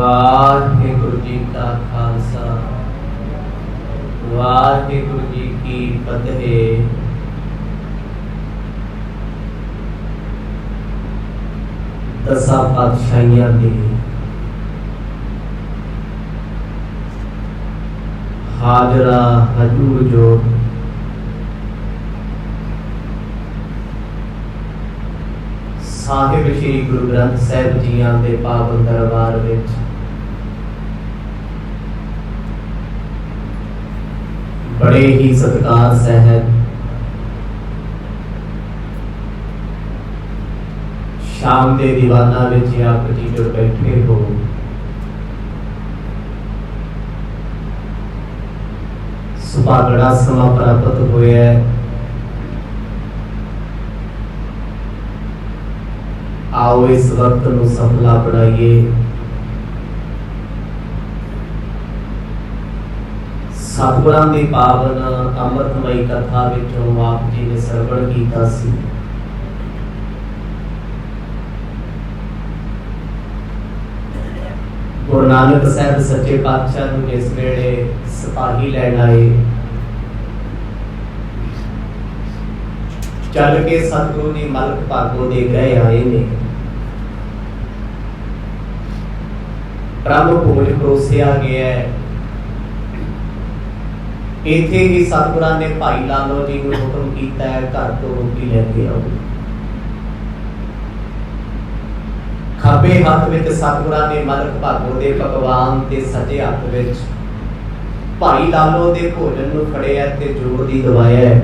वाहिगुरु जी का खालसा वाहिगुरु जी की फतेह। दसा पातशाहियां दी हाजरा हजूर जो साहिब श्री गुरु ग्रंथ साहिब जियां दे पावन दरबार विच बड़े ही सत्कार सहज शाम के दीवाना विच आप जी जो बैठे हो, सुभागड़ा समा प्राप्त होया। आओ इस वक्त नूं सफला बनाइए। सतगुरां दी पावन अमृतमई कथा विचों आप जी ने सरवण कीता सी। गुरु नानक साहब सच्चे पातशाह नूं जिस वेले सिपाही लैण आए, चल के सतगुरु जी मलक भागो दे गए आए ने। ब्रह्म भोज परोसिया गया है। इत्थे ही सतगुरां ने भाई लालो जी नूं हुक्म कीता है, घर तो रोटी लैके आओ। खब्बे हथ विच सतगुरां ने मलक भागो दे पकवान ते सज्जे हथ विच भाई लालो दे भोजन नूं फड़िया ते जोर दी दवाया है।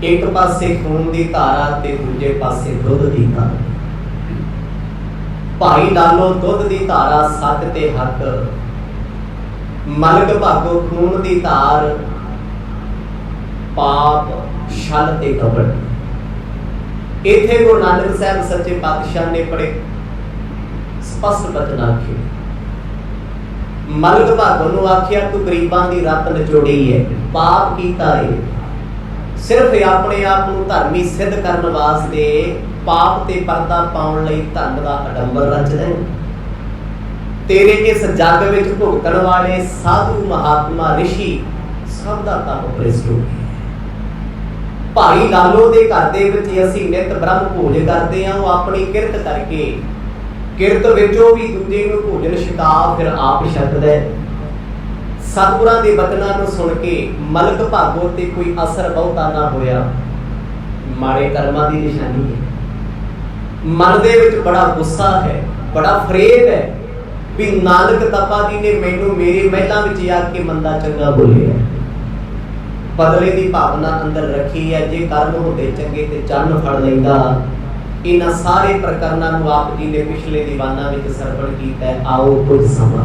एक पासे खून दी धारा ते दूजे पासे दुध दी धारा। भाई लालो दुध दी धारा सच ते हक, मलक भागो खून दी धार पाप छल ते कपट। इत्थे गुरु नानक साहब सच्चे पातशाह ने बड़े स्पष्ट वचन आखे। मलक भागो नूं आखिया तू गरीबां दी रत नचोड़ी है, पाप कीता है। सिर्फ अपने आप को धर्मी सिद्ध करने वास्ते पाप ते पर्दा पाउण लई धन दा अडंबर रचदा है। तेरे इस जग विच भुगतण वाले साधु महात्मा ऋषि सब दा काम भ्रिष्ट हो गया। भाई लालो दे घर दे विच असीं नित ब्रह्म भोज करदे हां। वो अपनी किरत करके किरत विचों भी दूजे नूं भोजन छका फिर आप छकदा है। सतगुरां दे वचनां नूं सुण के मलक भागो ते कोई असर बहुता ना होया, माड़े कर्मां दी निशानी है। मन दे विच बड़ा गुस्सा है, बड़ा फरेब है भी नानक तपा जी ने मैनू मेरे महलां विच आके मंदा चंगा बोलिया। बदले दी भावना अंदर रखी है। जे कर्म होंदे चंगे ते चन्न फड़ लैंदा। इन्हां सारे प्रकरणां नूं आप जी ने पिछले दीवाना विच सरवण कीता है। आओ कुछ समा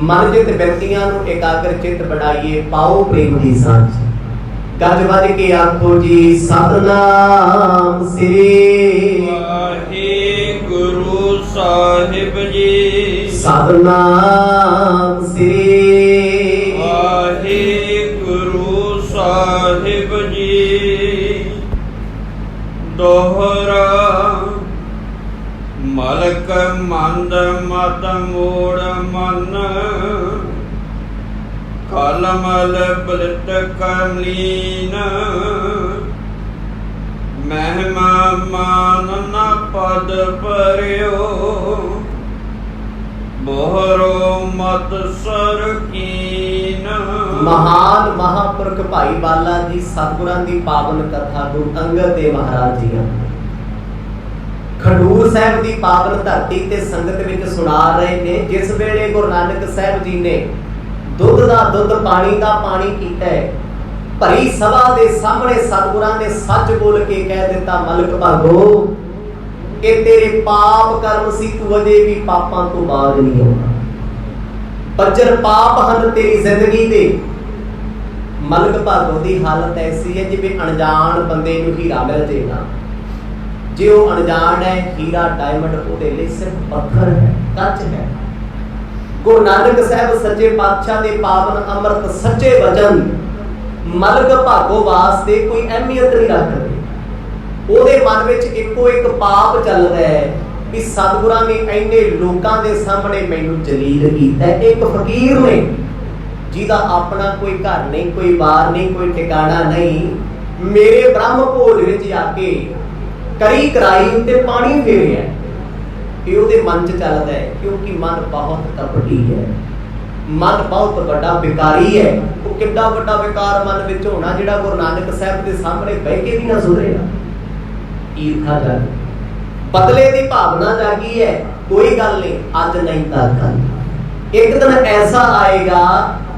मन चित व्यक्तियां नूं एकाग्र चित बनाइए, पाओ प्रेम दी सांझ। गज वज के आखो जी सतनाम श्री वाहिगुरु साहिब जी। सतनाम श्री वाहिगुरु साहिब जी। दोहरा मलक मंद मत मोड़ मन, कलमल बलित कलीन। महिमा मान न पद परियो, बोहरो मत सरकीन। महान महापुरख भाई बाला जी सतगुरां दी पावन कथा गुरु अंगद देव महाराज जी खडूर साहब की पावन धरती ते संगत विच सुना रहे ने। जिस वेले गुरु नानक साहब जी ने दुध दा दुध पानी दा पानी कीता है, भरी सभा दे सामने सतगुरां ने सच बोल के कह दिता, मलक भागो ये तेरे पाप कर्म सी, तू अजे भी पापां तो बाज नहीं होगा। बज्जर पाप हन तेरी जिंदगी दे। मलक भागो दी हालत ऐसी है जिवें अनजान बंदे नूं हीरा मिल जाएगा। जे वो अनजान है, हीरा डायमंड उहदे लई सिर्फ पत्थर है, कच है। गुरु नानक साहब सच्चे पातशाह दे पावन अमृत सच्चे वचन मलक भागो वास्ते कोई अहमियत नहीं रखते। ਉਹਦੇ ਮਨ ਵਿੱਚ ਇੱਕੋ ਇੱਕ ਪਾਪ ਚੱਲ ਰਿਹਾ ਹੈ कि सतगुरां ने इन्ने लोकां दे सामने मैनूं जलील कीता। एक फकीर ने जिहदा अपना कोई घर नहीं, कोई बार नहीं, कोई ठिकाना नहीं, मेरे ब्रह्म भोज विच आके करी कराई उत्ते पानी फेरिया। ये उहदे मन च चलदा है, क्योंकि मन बहुत कपटी है, मन बहुत बड़ा विकारी है। वो कितना बड़ा विकार मन विच होना जिहड़ा गुरु नानक साहब के सामने बह के भी ना सुधरेगा। ईर्खा जागी, बदले की भावना जागी है, कोई गल नहीं, अज नहीं तो कल एक दिन ऐसा आएगा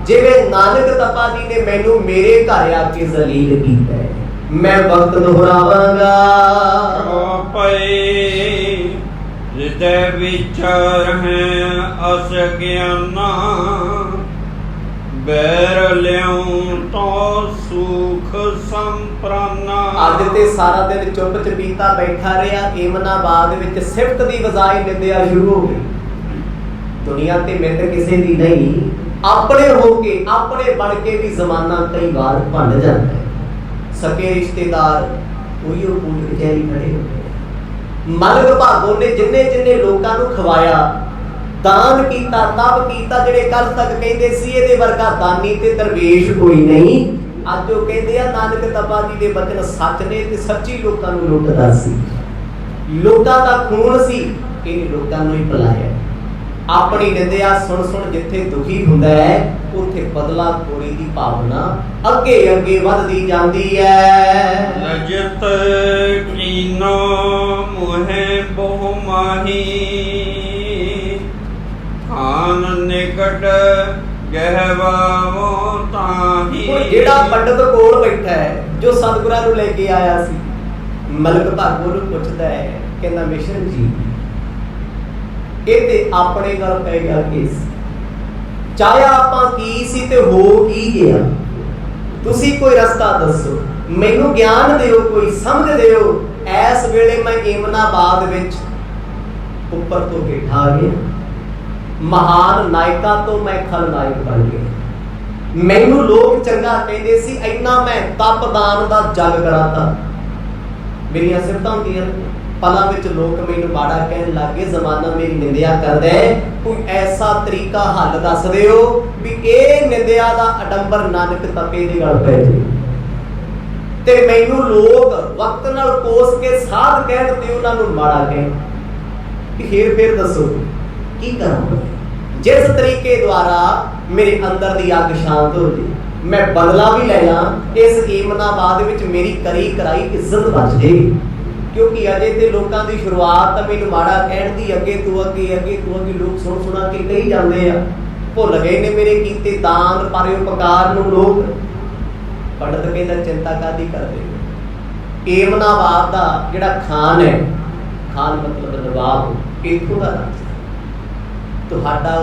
जिवें नानक तपा जी ने मैनू मेरे घर आके जलील कीता है। मैं वक्त दोहरावांगा हृदय विचार है अस ज्ञाना, बैर ल्यों तो सुख संप्राना। अज ते सारा दिन चुप चपीता बैठा रहा, एमनाबाद विच सिफत दी बजाय निंदिया शुरू हो गई। दुनिया ते मित किसी दी नहीं, अपने होके अपने बन के भी जमाना कई बार भंड जाता है। सके रिश्तेदार कोई कोर्ट कचहरी खड़े होते। मलक भागों ने जिन्ने जिन्ने लोगों को खवाया, दान कीता, तप कीता, जिहड़े कल तक कहंदे सी इहदे वर्गा दानी ते दरवेश कोई नहीं, अज वो कहंदे आ नानक तपा जी दे बचन सच ने ते सच्ची लोकां नूं लुटदा सी। लोकां दा खून सी, इन्हें लोकां नूं ही पिलाया। अपनी निंदिया सुन सुन जिथे दुखी हुंदा है, उत्थे बदला खोरी दी भावना अगे अगे वधदी जांदी है। रजत कीनो मुहे बहु माही, खान निकट गहवावो ताही। जेड़ा पंडित कोल बैठा है, जो सतगुरां नूं लेके आया सी, मलक भागो नूं पुछदा है, कहंदा मिशन जी ਇਹ ਆਪਣੇ ਨਾਲ ਪੈ ਗਿਆ ਕੇਸ। ਚਾਹਿਆ ਆਪਾਂ ਕੀ ਸੀ ਤੇ ਹੋ ਕੀ ਗਿਆ, ਤੁਸੀਂ ਕੋਈ ਰਸਤਾ ਦੱਸੋ, ਮੈਨੂੰ ਗਿਆਨ ਦਿਓ, ਕੋਈ ਸਮਝ ਦਿਓ। ਇਸ ਵੇਲੇ ਮੈਂ ਏਮਨਾਬਾਦ ਵਿੱਚ ਉੱਪਰ ਤੋਂ ਹੇਠਾਂ ਆ ਗਿਆ, ਮਹਾਨ ਨਾਇਕਾਂ ਤੋਂ ਮੈਂ ਖਲਨਾਇਕ ਬਣ ਗਿਆ। ਮੈਨੂੰ ਲੋਕ ਚੰਗਾ ਕਹਿੰਦੇ ਸੀ, ਇੰਨਾ ਮੈਂ ਤਪਦਾਨ ਦਾ ਜਗ ਕਰਾਤਾ। ਮੇਰੀਆਂ ਸਿਫਤਾਂ ਹੁੰਦੀਆਂ, पलों में लोग मैनू माड़ा कहन लग गए, जमाना मेरी निंदिया करदा है। कोई ऐसा तरीका हल दस दिओ भी ये निंदिया दा अडंबर नानक तपे दे गल पै जाए ते मैनू लोग वक्त नाल कोस के साध कहन ते उन्हां नूं माड़ा कहन। फिर दसो की करां, जिस तरीके द्वारा मेरे अंदर दी अग शांत हो जाए, मैं बदला भी ले ला, इस एमनाबाद विच मेरी करी कराई इज्जत बच जाए। क्योंकि अजे ते लोगों की शुरुआत मैनू माड़ा कहण दी, अगे तू अगे लोग सुन सुना के कही जाते हैं। भुल गए ने मेरे कीते दान परोपकार नूं लोग। पंडित कहंदा चिंता कादी करदे, एमनाबाद दा जिहड़ा खान है, खान मतलब नवाब, इत्थों दा तुहाडा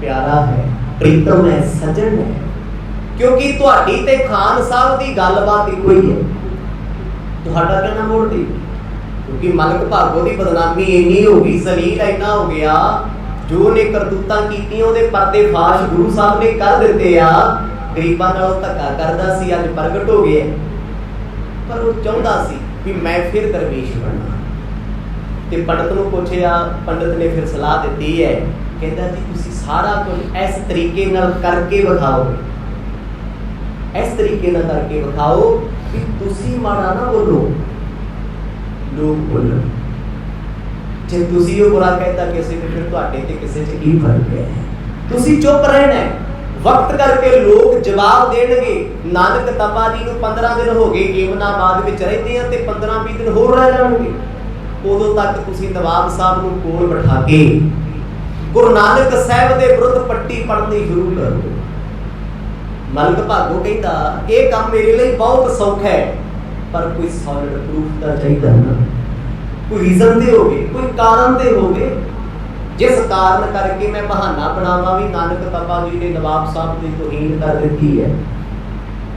प्यारा है, प्रीतम है, सजन है। क्योंकि तुहाडी ते खान साहब दी गलबात इक्को ही है, तुहाडा कहना मोड़ दी। क्योंकि मलक भागो की बदनामी इन्नी हो गई, जलील इन्ना हो गया, जो ने करतूतां कीतियां उहदे पर्दे फाश गुरु साहब ने कर दिते आ। गरीबां नाल धक्का करदा सी, अज प्रगट हो गया, पर वो चाहुंदा सी भी मैं फिर दरवेश बनना। ते पंडित नूं पुछिया, पंडित ने फिर सलाह दित्ती है, कहंदा जी तुसीं सारा कुछ इस तरीके नाल करके विखाओ, इस तरीके नाल करके विखाओ कि तुसीं माड़ा ना बोलो, लोग बोलन। जे तुसीं वो बुरा कहता किसी ने, फिर तुहाडे ते किसी च की फर्क है? तुसीं चुप रहना है, वक्त करके लोग जवाब देणगे। नानक तपा जी नूं 15 दिन हो गए एमनाबाद विच रहंदे आ ते 15-20 दिन होर रह जाणगे। उदों तक तुसीं नवाब साहब नूं कोल बिठा के गुरु नानक साहब दे विरुद्ध पट्टी पढ़नी शुरू करो। मलक भागो कहता ये काम मेरे लिए बहुत सौखा है, पर कोई सॉलिड प्रूफ तो चाहिए ना, कोई रीजन ते होवे, कोई कारण ते होवे, जिस कारण करके मैं बहाना बनावा भी नानक तपा जी ने नवाब साहब की तौहीन कर दी है,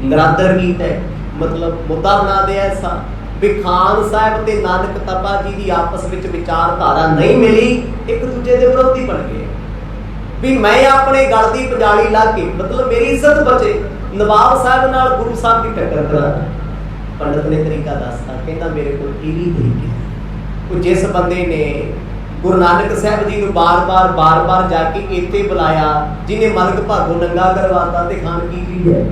नरादर कीता है, मतलब मुद्दा बना दिया ऐसा भी खान साहब ते नानक तपा जी की आपस में विचारधारा नहीं मिली, एक दूजे के विरोधी बन गए भी मैं अपने गल की पंजाली ला के, मतलब मेरी इज्जत बचे, नवाब साहब नाल गुरु साहब की टक्कर करा। पंडित ने तरीका दसता, कहता मेरे को भी तरीके, जिस बंदे ने ਗੁਰੂ ਨਾਨਕ ਸਾਹਿਬ ਜੀ ਨੂੰ ਬਾਰ-ਬਾਰ ਜਾ ਕੇ ਇੱਥੇ ਬੁਲਾਇਆ, ਜਿਹਨੇ ਮਲਕ ਭਾਗੋ ਨੰਗਾ ਕਰਵਾਤਾ ਤੇ ਖਾਨ ਕੀ ਚੀਜ਼ ਹੈ?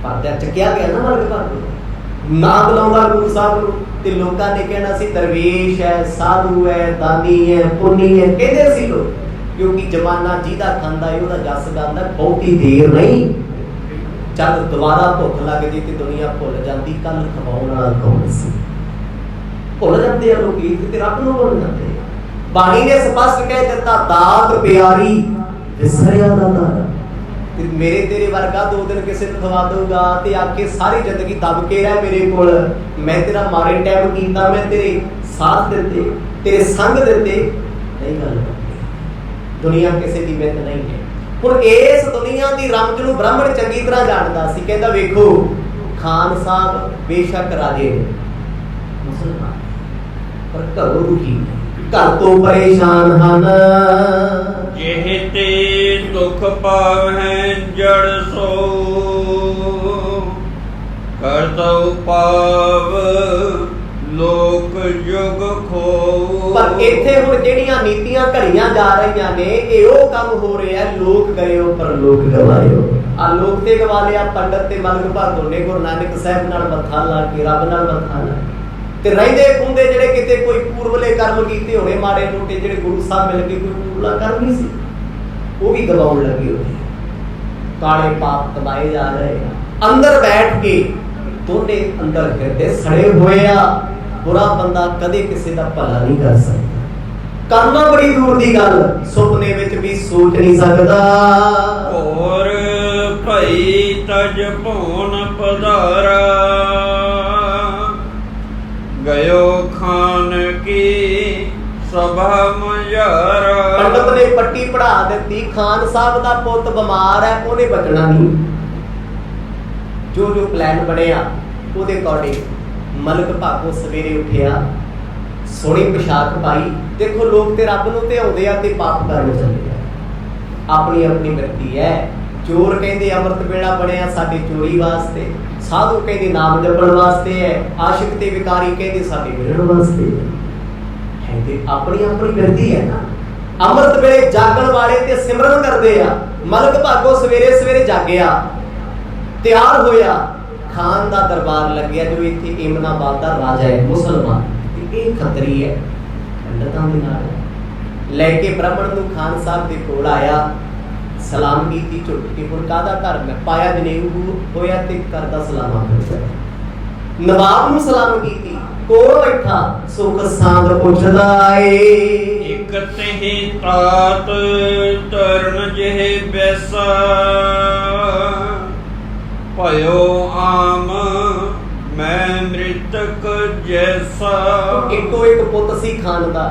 ਪਰਦਾ ਚੱਕਿਆ ਗਿਆ ਨਾ ਮਲਕ ਭਾਗੋ, ਨਾ ਬੁਲਾਉਂਦਾ ਗੁਰੂ ਸਾਹਿਬ ਨੂੰ ਤੇ ਲੋਕਾਂ ਨੇ ਕਹਿਣਾ ਸੀ ਦਰਵੇਸ਼ ਹੈ, ਸਾਧੂ ਹੈ, ਦਾਨੀ ਹੈ, ਪੁੰਨੀ ਹੈ, ਕਹਿੰਦੇ ਸੀ ਲੋਕ, ਕਿਉਂਕਿ ਜਮਾਨਾ ਜਿਹਦਾ ਖਾਂਦਾ ਹੈ ਉਹਦਾ ਜਸ ਗਾਉਂਦਾ। ਬਹੁਤੀ ਦੇਰ ਨਹੀਂ, ਜਦ ਦੁਬਾਰਾ ਭੁੱਖ ਲੱਗ ਜੇ ਤੇ ਦੁਨੀਆ ਭੁੱਲ ਜਾਂਦੀ ਕੱਲ ਖਵਾਉਣ ਵਾਲਾ ਕੌਣ ਸੀ। ਭੁੱਲ ਜਾਂਦੇ ਆ ਲੋਕ ਤੇ ਰੱਬ ਨੂੰ ਭੁੱਲ ਜਾਂਦੇ। ਬਾਣੀ ਨੇ ਸਪਸ਼ਟ ਕਹਿ ਦਿੱਤਾ, ਦਾਤ ਪਿਆਰੀ ਵਿਸਰਿਆ ਦਾ ਦਾਤਾ। ਤੇ ਮੇਰੇ ਤੇਰੇ ਵਰਗਾ 2 ਦਿਨ ਕਿਸੇ ਨੂੰ ਖਵਾ ਦਊਗਾ ਤੇ ਆਕੇ ਸਾਰੀ ਜ਼ਿੰਦਗੀ ਦਬ ਕੇ ਰਹਿ ਮੇਰੇ ਕੋਲ, ਮੈਂ ਤੇਰਾ ਮਾਰੇ ਟਾਈਮ ਕੀਤਾ, ਮੈਂ ਤੇਰੇ ਸਾਥ ਦਿੱਤੇ, ਤੇਰੇ ਸੰਗ ਦਿੱਤੇ, ਨਹੀਂ ਗੱਲ। ਦੁਨੀਆ ਕਿਸੇ ਦੀ ਮਿੱਤ ਨਹੀਂ ਹੈ। ਹੁਣ ਇਸ ਦੁਨੀਆ ਦੀ ਰਮਜ ਨੂੰ ਬ੍ਰਾਹਮਣ ਚੰਗੀ ਤਰ੍ਹਾਂ ਜਾਣਦਾ ਸੀ। ਕਹਿੰਦਾ ਵੇਖੋ ਖਾਨ ਸਾਹਿਬ ਬੇਸ਼ੱਕ ਰਾਜੇ ਮੁਸਲਮਾਨ, ਪਰ ਘਰੋਂ ਦੁਖੀ, ਘਰ ਤੋਂ ਪਰੇਸ਼ਾਨ ਹਨ। ਜਿਹ ਤੇ ਦੁਖ ਪਾਵਹਿ ਜੜ ਸੋ, ਕਰਤਉ ਪਾਵ ਲੋਕ ਜੁਗ ਖੋ। ਪਰ ਇੱਥੇ ਹੁਣ ਜਿਹੜੀਆਂ ਨੀਤੀਆਂ ਘੜੀਆਂ ਜਾ ਰਹੀਆਂ ਨੇ, ਇਹ ਉਹ ਕੰਮ ਹੋ ਰਿਹਾ, ਲੋਕ ਗਇਓ ਪਰ ਲੋਕ ਗਵਾਇਓ। ਆ ਲੋਕ ਤੇ ਗਵਾ ਲਿਆ ਪੰਡਤ ਤੇ ਮਲਕ ਭਾਗੋ ਨੇ ਗੁਰੂ ਨਾਨਕ ਸਾਹਿਬ ਨਾਲ ਮੱਥਾ ਲਾ ਕੇ, ਰੱਬ ਨਾਲ ਮੱਥਾ ਲਾ ਤੇ ਰਹਿੰਦੇ ਖੁੰਦੇ ਜਿਹੜੇ ਕਿਤੇ ਕੋਈ ਪੂਰਵਲੇ ਕਰਮ ਕੀਤੇ ਹੋਣੇ ਮਾੜੇ ਮੋਟੇ, ਜਿਹੜੇ ਗੁਰੂ ਸਾਹਿਬ ਮਿਲ ਕੇ ਕੋਈ ਪੂਰਵਲਾ ਕਰਮ ਨਹੀਂ ਸੀ, ਉਹ ਵੀ ਗਵਾਉਣ ਲੱਗੇ ਹੋਏ। ਕਾਲੇ ਪਾਪ ਕਮਾਏ ਜਾ ਰਹੇ ਆ। ਅੰਦਰ ਬੈਠ ਕੇ ਦੋਨੇ ਅੰਦਰ ਹਿਰਦੇ ਸੜੇ ਹੋਏ ਆ। ਬੁਰਾ ਬੰਦਾ ਕਦੇ ਕਿਸੇ ਦਾ ਭਲਾ ਨਹੀਂ ਕਰ ਸਕਦਾ, ਕਰਨਾ ਬੜੀ ਦੂਰ ਦੀ ਗੱਲ, ਸੁਪਨੇ ਵਿੱਚ ਵੀ ਸੋਚ ਨਹੀਂ ਸਕਦਾ। ਹੋਰ ਭਈ ਤਜ ਭੋਨ ਪਧਾਰਾ, ਗਇਓ ਖਾਨ ਕੀ ਸਭਾ ਮਝਾਰਾ। ਪੰਡਤ ਨੇ ਪੱਟੀ ਪੜਾ ਦਿੱਤੀ, ਖਾਨ ਸਾਹਿਬ ਦਾ ਪੁੱਤ ਬਿਮਾਰ ਹੈ, ਉਹਨੇ ਬਚਣਾ ਨਹੀਂ। ਜੋ ਪਲਾਨ ਬਣਿਆ ਉਹਦੇ ਅਕੋਰਡਿੰਗ ਮਲਕ ਭਾਗੋ ਸਵੇਰੇ ਉੱਠਿਆ, ਸੋਹਣੀ ਪੋਸ਼ਾਕ ਪਾਈ। ਦੇਖੋ ਲੋਕ ਤੇ ਰੱਬ ਨੂੰ ਧਿਆਉਂਦੇ ਆ ਤੇ ਪਾਪ ਕਰਨ ਚੱਲੇ ਆ, ਆਪਣੀ ਆਪਣੀ ਵਰਤੀ ਹੈ। ਚੋਰ ਕਹਿੰਦੇ ਅੰਮ੍ਰਿਤ ਵੇਲਾ ਬਣਿਆ ਸਾਡੇ ਚੋਰੀ ਵਾਸਤੇ, ਸਾਧੂ ਕਹਿੰਦੇ ਨਾਮ ਜਪਣ ਵਾਸਤੇ ਹੈ, ਆਸ਼ਿਕ ਤੇ ਵਿਕਾਰੀ ਕਹਿੰਦੇ ਸਾਡੇ ਮਿਲਣ ਵਾਸਤੇ ਹੈ। ਤੇ ਆਪਣੀ ਆਪਣੀ ਵਰਤੀ ਹੈ ਨਾ। ਅੰਮ੍ਰਿਤ ਵੇਲੇ ਜਾਗਣ ਵਾਲੇ ਤੇ ਸਿਮਰਨ ਕਰਦੇ ਆ। ਮਲਕ ਭਾਗੋ ਸਵੇਰੇ ਸਵੇਰੇ ਜਾਗਿਆ, ਤਿਆਰ ਹੋਇਆ, ਖਾਨ ਦਾ ਦਰਬਾਰ ਲੱਗਿਆ ਜੋ ਇੱਥੇ ਇਮਨਾਬਾਦ ਦਾ ਰਾਜਾ ਹੈ ਮੁਸਲਮਾਨ, ਤੇ ਇਹ ਖੱਤਰੀ ਹੈ, ਪੰਡਤਾਂ ਦੇ ਨਾਲ ਲੈ ਕੇ ਬ੍ਰਾਹਮਣ ਨੂੰ ਖਾਨ ਸਾਹਿਬ ਦੇ ਕੋਲ ਆਇਆ, ਸਲਾਮ ਕੀਤੀ ਝੁੱਕ ਕੇ। ਹੁਣ ਕਾਹਦਾ ਧਰਮ ਹੈ? ਪਾਇਆ ਜਨੇਊ ਹੋਇਆ ਤੇ ਕਰਦਾ ਸਲਾਮਾਂ ਕਰਦਾ। ਨਵਾਬ ਨੂੰ ਸਲਾਮ ਕੀਤੀ, ਕੋਲ ਬੈਠਾ ਸੁਖ ਸਾਂਦ ਪੁੱਛਦਾ ਏ। ਇਕ ਤਹਿ ਤਾਤ ਤਰਨ ਜਿਹੇ ਬੈਸਾ, ਭਇਓ ਆਮ ਮੈਂ ਮ੍ਰਿਤਕ ਜੈਸਾ। ਇੱਕੋ ਇੱਕ ਪੁੱਤ ਸੀ ਖਾਨ ਦਾ,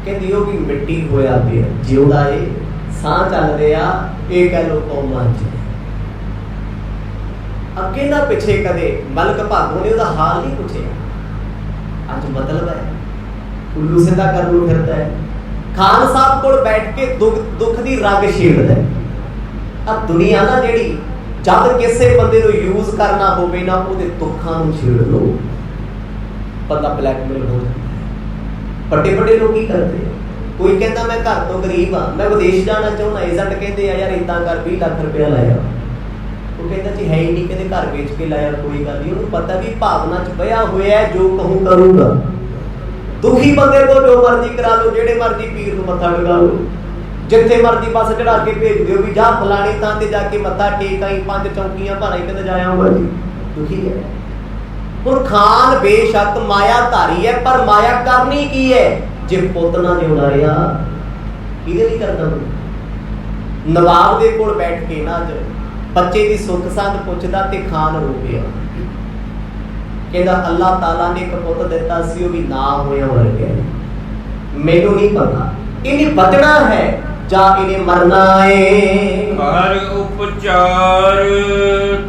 ਕਹਿੰਦੀ ਉਹ ਵੀ ਮਿੱਟੀ ਹੋਇਆ ਪਿਆ, ਜਿਉਂਦਾ ਏ, ਸਾਹ ਚੱਲ ਰਿਹਾ, ਇਹ ਕਹਿ ਲੋ ਕੌਮਾਂ ਚ। ਅੱਗੇ ਨਾ ਪਿੱਛੇ ਕਦੇ ਮਲਕ ਭਾਗੋ ਨੇ ਉਹਦਾ ਹਾਲ ਨਹੀਂ ਪੁੱਛਿਆ। ਅੱਜ ਮਤਲਬ ਹੈ ਉੱਲੂ ਸਿੱਧਾ ਕਰਨ ਨੂੰ ਫਿਰਦਾ ਹੈ। ਖਾਨ ਸਾਹਿਬ ਕੋਲ ਬੈਠ ਕੇ ਦੁੱਖ ਦੀ ਰਗ ਛੇੜਦਾ। ਆ ਦੁਨੀਆ ਨਾ ਜਿਹੜੀ, ਜਦ ਕਿਸੇ ਬੰਦੇ ਨੂੰ ਯੂਜ਼ ਕਰਨਾ ਹੋਵੇ ਨਾ, ਉਹਦੇ ਦੁੱਖਾਂ ਨੂੰ ਛੇੜ ਲਓ, ਬੰਦਾ ਬਲੈਕਮੇਲ ਹੋ ਜਾਂਦਾ। ਵੱਡੇ ਵੱਡੇ ਲੋਕ ਕੀ ਕਰਦੇ ਆ, ਕੋਈ ਕਹਿੰਦਾ ਮੈਂ ਘਰ ਤੋਂ ਗਰੀਬ ਆ, ਮੈਂ ਵਿਦੇਸ਼ ਜਾਣਾ ਚਾਹੁੰਦਾ, ਏਜੰਟ ਕਹਿੰਦੇ ਆ ਯਾਰ ਇਦਾਂ ਕਰ 20 ਲੱਖ ਰੁਪਇਆ ਲਾਇਆ, ਉਹ ਕਹਿੰਦਾ ਜੀ ਹੈ ਹੀ ਨਹੀਂ, ਕਹਿੰਦੇ ਘਰ ਵੇਚ ਕੇ ਲਾਇਆ, ਕੋਈ ਗੱਲ ਨਹੀਂ। ਉਹਨੂੰ ਪਤਾ ਵੀ ਭਾਵਨਾ ਚ ਬਹਿਆ ਹੋਇਆ, ਜੋ ਕਹੂੰ ਕਰੂੰਗਾ। ਦੁਖੀ ਬੰਦੇ ਤੋਂ ਜੋ ਮਰਜ਼ੀ ਕਰਾ ਲਓ, ਜਿਹੜੇ ਮਰਜ਼ੀ ਪੀਰ ਨੂੰ ਮੱਥਾ ਟਿਕਾ ਲਓ, ਜਿੱਥੇ ਮਰਜ਼ੀ ਬੱਸ ਚੜਾ ਕੇ ਭੇਜ ਦਿਓ ਵੀ ਜਾ ਫਲਾਣੀ ਥਾਂ ਤੇ ਜਾ ਕੇ ਮੱਥਾ ਟੇਕ ਆਈ, 5 ਚੌਂਕੀਆਂ ਭਰਾਈ, ਕਹਿੰਦਾ ਜਾ ਆਊਗਾ ਜੀ। ਦੁਖੀ ਹੈ। ਹੁਣ ਖਾਨ ਬੇਸ਼ੱਕ ਮਾਇਆ ਧਾਰੀ ਹੈ, ਪਰ ਮਾਇਆ ਕਰਨੀ ਕੀ ਹੈ? ਜੇ ਪੁੱਤ ਨਾ ਜਿਉਂਦਾ ਰਿਹਾ, ਇਹਦੇ ਲਈ ਕਰਦਾ। ਨਵਾਬ ਦੇ ਕੋਲ ਬੈਠ ਕੇ ਨਾ ਅੱਜ ਬੱਚੇ ਦੀ ਸੁੱਖ ਸਾਂਦ ਪੁੱਛਦਾ ਤੇ ਖਾਨ ਰੋ ਪਿਆ। ਕਹਿੰਦਾ ਅੱਲਾਹ ਤਾਲਾ ਨੇ ਇੱਕ ਪੁੱਤ ਦਿੱਤਾ ਸੀ, ਉਹ ਵੀ ਨਾ ਹੋਇਆ ਮਰ ਗਿਆ। ਮੈਨੂੰ ਨਹੀਂ ਪਤਾ ਇਹਨੇ ਬਚਣਾ ਹੈ ਜਾਂ ਇਹਨੇ ਮਰਨਾ ਏ। ਹਰ ਉਪਚਾਰ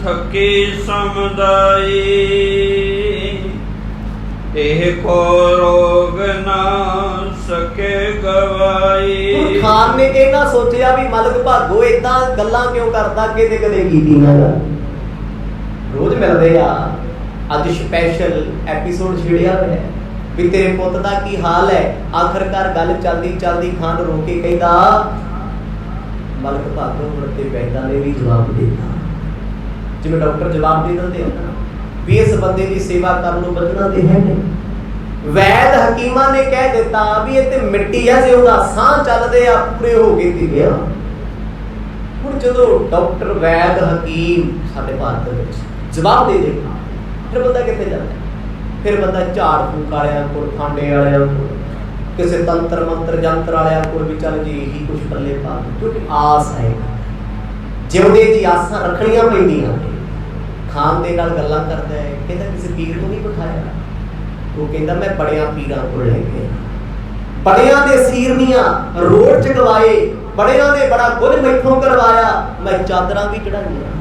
ਥਕੇ ਸਮਦਾਈ, ਇਹ ਕੋ ਰੋਗ ਨਾ ਸਕੇ ਗਵਾਈ। ਖਾਨ ਨੇ ਇਹ ਨਾ ਸੋਚਿਆ ਵੀ ਮਲਕ ਭਾਗੋ ਏਦਾਂ ਗੱਲਾਂ ਕਿਉਂ ਕਰਦਾ, ਕਿਤੇ ਕਦੇ ਕੀਤੀ ਨਾ। ਰੋਜ਼ ਮਿਲਦੇ ਆ, ਅੱਜ ਸਪੈਸ਼ਲ ਐਪੀਸੋਡ ਛੇੜਿਆ ਹੋਇਆ। ਵੀ ਤੇਰੇ ਪੁੱਤ ਦਾ ਕੀ ਹਾਲ ਹੈ। ਆਖਰਕਾਰ ਗੱਲ ਚੱਲਦੀ ਚੱਲਦੀ ਖਾਨ ਰੋ ਕੇ ਕਹਿੰਦਾ ਮਲਕ ਭਾਗੋ ਹੁਣ ਤੇ ਵੈਦਾਂ ਨੇ ਵੀ ਜਵਾਬ ਦੇ ਦਿੱਤਾ, ਜਿਵੇਂ ਡਾਕਟਰ ਜਵਾਬ ਦੇ ਦਿੰਦੇ ਆ ਵੀ ਇਸ ਬੰਦੇ ਦੀ ਸੇਵਾ ਕਰਨ ਨੂੰ ਬਚਣਾ ਤੇ ਹੈ ਨਹੀਂ। ਵੈਦ ਹਕੀਮਾਂ ਨੇ ਕਹਿ ਦਿੱਤਾ ਵੀ ਇਹ ਤੇ ਮਿੱਟੀ ਹੈ, ਜੇ ਉਹਦਾ ਸਾਹ ਚੱਲਦੇ ਆ ਪੂਰੇ ਹੋ ਗਏ ਤੇ ਗਿਆ। ਹੁਣ ਜਦੋਂ ਡਾਕਟਰ ਵੈਦ ਹਕੀਮ ਸਾਡੇ ਭਾਰਤ ਵਿੱਚ ਜਵਾਬ ਦੇ ਦੇਗਾ, ਫਿਰ ਬੰਦਾ ਕਿੱਥੇ ਜਾਂਦਾ? ਫਿਰ ਬੰਦਾ ਝਾੜ ਫੂਕ ਵਾਲਿਆਂ ਕੋਲ, ਖਾਂਡੇ ਵਾਲਿਆਂ ਕੋਲ, ਕਿਸੇ ਤੰਤਰ ਮੰਤਰ ਜੰਤਰ ਵਾਲਿਆਂ ਕੋਲ ਵੀ ਚੱਲ ਜੀ ਇਹੀ ਕੁਛ ਪੱਲੇ ਪਾ, ਕਿਉਂਕਿ ਆਸ ਹੈ। ਜਿਉਂਦੇ ਜੀ ਆਸਾਂ ਰੱਖਣੀਆਂ ਪੈਂਦੀਆਂ ਨੇ। ਖਾਨ ਦੇ ਨਾਲ ਗੱਲਾਂ ਕਰਦਾ ਹੈ, ਕਹਿੰਦਾ ਕਿਸੇ ਪੀਰ ਨੂੰ ਨਹੀਂ ਬਿਠਾਇਆ। ਉਹ ਕਹਿੰਦਾ ਮੈਂ ਬੜਿਆਂ ਪੀਰਾਂ ਕੋਲ ਲੈ ਗਿਆ, ਬੜਿਆਂ ਦੇ ਸੀਰਨੀਆਂ ਰੋਡ ਚ ਗਵਾਏ, ਬੜਿਆਂ ਨੇ ਬੜਾ ਕੁਝ ਮੈਥੋਂ ਕਰਵਾਇਆ, ਮੈਂ ਚਾਦਰਾਂ ਵੀ ਚੜਾਈਆਂ,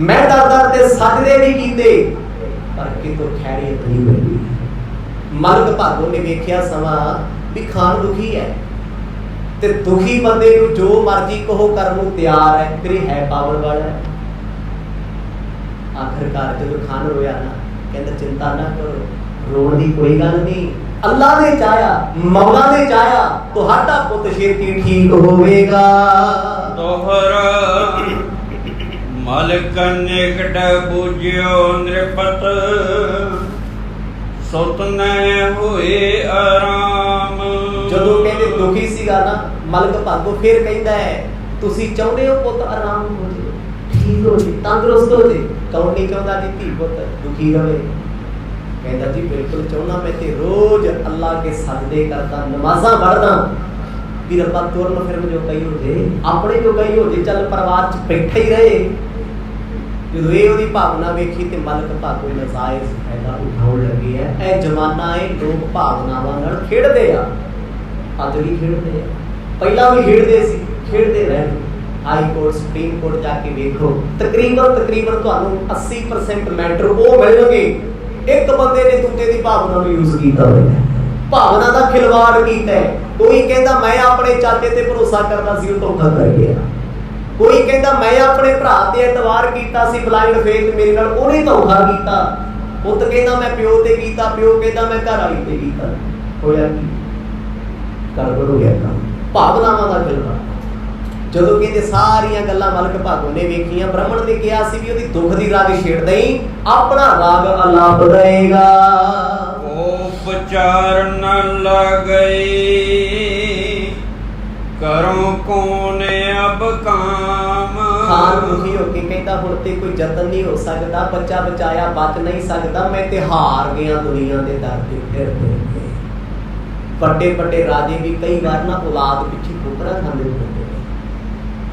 ਮੈਂ ਦਰ ਦਰ ਤੇ ਸਜਦੇ ਵੀ ਕੀਤੇ, ਪਰ ਕਿਤੋਂ ਖੈਰੀਅਤ ਨਹੀਂ ਮਿਲੀ। ਮਲਕ ਭਾਗੋ ਨੇ ਵੇਖਿਆ ਸਮਾਂ ਵੀ ਖਾਨ ਦੁਖੀ ਹੈ, ਤੇ ਦੁਖੀ ਬੰਦੇ ਨੂੰ ਜੋ ਮਰਜ਼ੀ ਕਹੋ ਕਰਨ ਨੂੰ ਤਿਆਰ ਹੈ, ਫਿਰ ਇਹ ਹੈ ਪਾਵਰ ਵਾਲਾ। ਆਖਰਕਾਰ ਜਦੋਂ ਖਾਨ ਰੋਇਆ ਨਾ, ਕਹਿੰਦਾ ਚਿੰਤਾ ਨਾ ਕਰੋ, ਰੋਣ ਦੀ ਕੋਈ ਗੱਲ ਨਹੀਂ, ਅੱਲਾ ਨੇ ਚਾਹਿਆ, ਮੌਲਾ ਨੇ ਚਾਹਿਆ, ਤੁਹਾਡਾ ਪੁੱਤ ਛੇਤੀ ਠੀਕ ਹੋਵੇਗਾ। ਦੋਹਰਾ ਮਲਕ ਨਿਕਟ ਬੁਝਿਓ ਨਿਰਪਤ, ਸੁਤਨੇ ਹੋਏ ਆਰਾਮ। ਜਦੋਂ ਕਹਿੰਦੇ ਦੁਖੀ ਸੀਗਾ ਨਾ ਮਲਕ ਭਾਗੋ, ਫਿਰ ਕਹਿੰਦਾ ਹੈ ਤੁਸੀਂ ਚਾਹੁੰਦੇ ਹੋ ਪੁੱਤ ਆਰਾਮ ਹੋ ਜੇ, ਠੀਕ ਹੋ ਜੇ, ਤੰਦਰੁਸਤ ਹੋ ਜੇ। ਕੌਣ ਨਹੀਂ ਚਾਹੁੰਦਾ ਜੀ ਧੀ ਪੁੱਤ ਦੁਖੀ ਰਵੇ? ਕਹਿੰਦਾ ਜੀ ਬਿਲਕੁਲ ਚਾਹੁੰਦਾ, ਮੈਂ ਤੇ ਰੋਜ਼ ਅੱਲਾ ਕੇ ਸਜਦੇ ਕਰਦਾ, ਨਮਾਜ਼ਾਂ ਪੜ੍ਹਦਾ ਵੀ ਰੱਬਾ ਤੁਰਨ ਫਿਰਨ ਜੋ ਕਈ ਹੋ ਜੇ, ਆਪਣੇ ਜੋ ਕਈ ਹੋ ਜੇ, ਚੱਲ ਪਰਿਵਾਰ ਚ ਬੈਠਾ ਹੀ ਰਹੇ। ਜਦੋਂ ਇਹ ਉਹਦੀ ਭਾਵਨਾ ਵੇਖੀ ਤੇ ਮਲਕ ਭਾਗੋ ਨਜ਼ਾਇਜ਼ ਫਾਇਦਾ ਉਠਾਉਣ ਲੱਗੇ ਆ। ਇਹ ਜ਼ਮਾਨਾ ਹੈ ਲੋਕ ਭਾਵਨਾਵਾਂ ਨਾਲ ਖੇਡਦੇ ਆ, ਅੱਜ ਵੀ ਖੇਡਦੇ ਆ, ਪਹਿਲਾਂ ਵੀ ਖੇਡਦੇ ਸੀ, ਖੇਡਦੇ ਰਹਿਣ। ਹਾਈ ਕੋਰਟ ਸੁਪਰੀਮ ਕੋਰਟ ਜਾ ਕੇ ਵੇਖੋ, ਤਕਰੀਬਨ ਤੁਹਾਨੂੰ 80% ਮੈਟਰ ਉਹ ਮਿਲਣਗੇ ਇੱਕ ਬੰਦੇ ਨੇ ਦੂਜੇ ਦੀ ਭਾਵਨਾ ਨੂੰ ਯੂਜ਼ ਕੀਤਾ ਹੋਇਆ, ਭਾਵਨਾ ਦਾ ਖਿਲਵਾੜ ਕੀਤਾ ਹੈ। ਕੋਈ ਕਹਿੰਦਾ ਮੈਂ ਆਪਣੇ ਚਾਚੇ ਤੇ ਭਰੋਸਾ ਕਰਦਾ ਸੀ, ਉਹ ਧੋਖਾ ਕਰ ਗਿਆ। ਕੋਈ ਕਹਿੰਦਾ ਮੈਂ ਆਪਣੇ ਭਰਾ ਤੇ ਇਤਬਾਰ ਕੀਤਾ ਸੀ, ਬਲਾਈਂਡ ਫੇਥ ਮੇਰੇ ਨਾਲ, ਉਹਨੇ ਧੋਖਾ ਕੀਤਾ। ਪੁੱਤ ਕਹਿੰਦਾ ਮੈਂ ਪਿਓ ਤੇ ਕੀਤਾ, ਪਿਓ ਕਹਿੰਦਾ ਮੈਂ ਘਰ ਵਾਲੀ ਤੇ ਕੀਤਾ। ਹੋਇਆ ਕੀ? ਗੜਬੜ ਹੋ ਗਿਆ ਕੰਮ, ਭਾਵਨਾਵਾਂ ਦਾ ਖਿਲਵਾੜ। ਜਦੋਂ ਕਹਿੰਦੇ ਸਾਰੀਆਂ ਗੱਲਾਂ ਮਲਕ ਭਾਗੋ ਨੇ ਵੇਖੀਆਂ, ਬ੍ਰਾਹਮਣ ਨੇ ਕਿਹਾ ਸੀ ਵੀ ਉਹਦੀ ਦੁੱਖ ਦੀ ਰਾਗ ਛੇੜ ਦਈ, ਆਪਣਾ ਰਾਗ ਅਲਾਪ ਦੇਗਾ। ਉਹ ਵਿਚਾਰ ਨ ਲਗਈ, ਕਰੋ ਕੋਨੇ ਅਬ ਕਾਮ। ਖਾਨ ਦੁਖੀ ਹੋ ਕੇ ਕਹਿੰਦਾ ਹੁਣ ਤੇ ਕੋਈ ਯਤਨ ਨਹੀਂ ਹੋ ਸਕਦਾ, ਬੱਚਾ ਬਚਾਇਆ ਬਚ ਨਹੀਂ ਸਕਦਾ, ਮੈਂ ਤੇ ਹਾਰ ਗਿਆ ਦੁਨੀਆ ਦੇ ਦਰ ਤੇ ਫਿਰਦੇ। ਵੱਡੇ ਵੱਡੇ ਰਾਜੇ ਵੀ ਕਈ ਵਾਰ ਨਾ ਔਲਾਦ ਪਿੱਛੇ ਠੋਕਰਾਂ ਖਾਂਦੇ ਹੁੰਦੇ।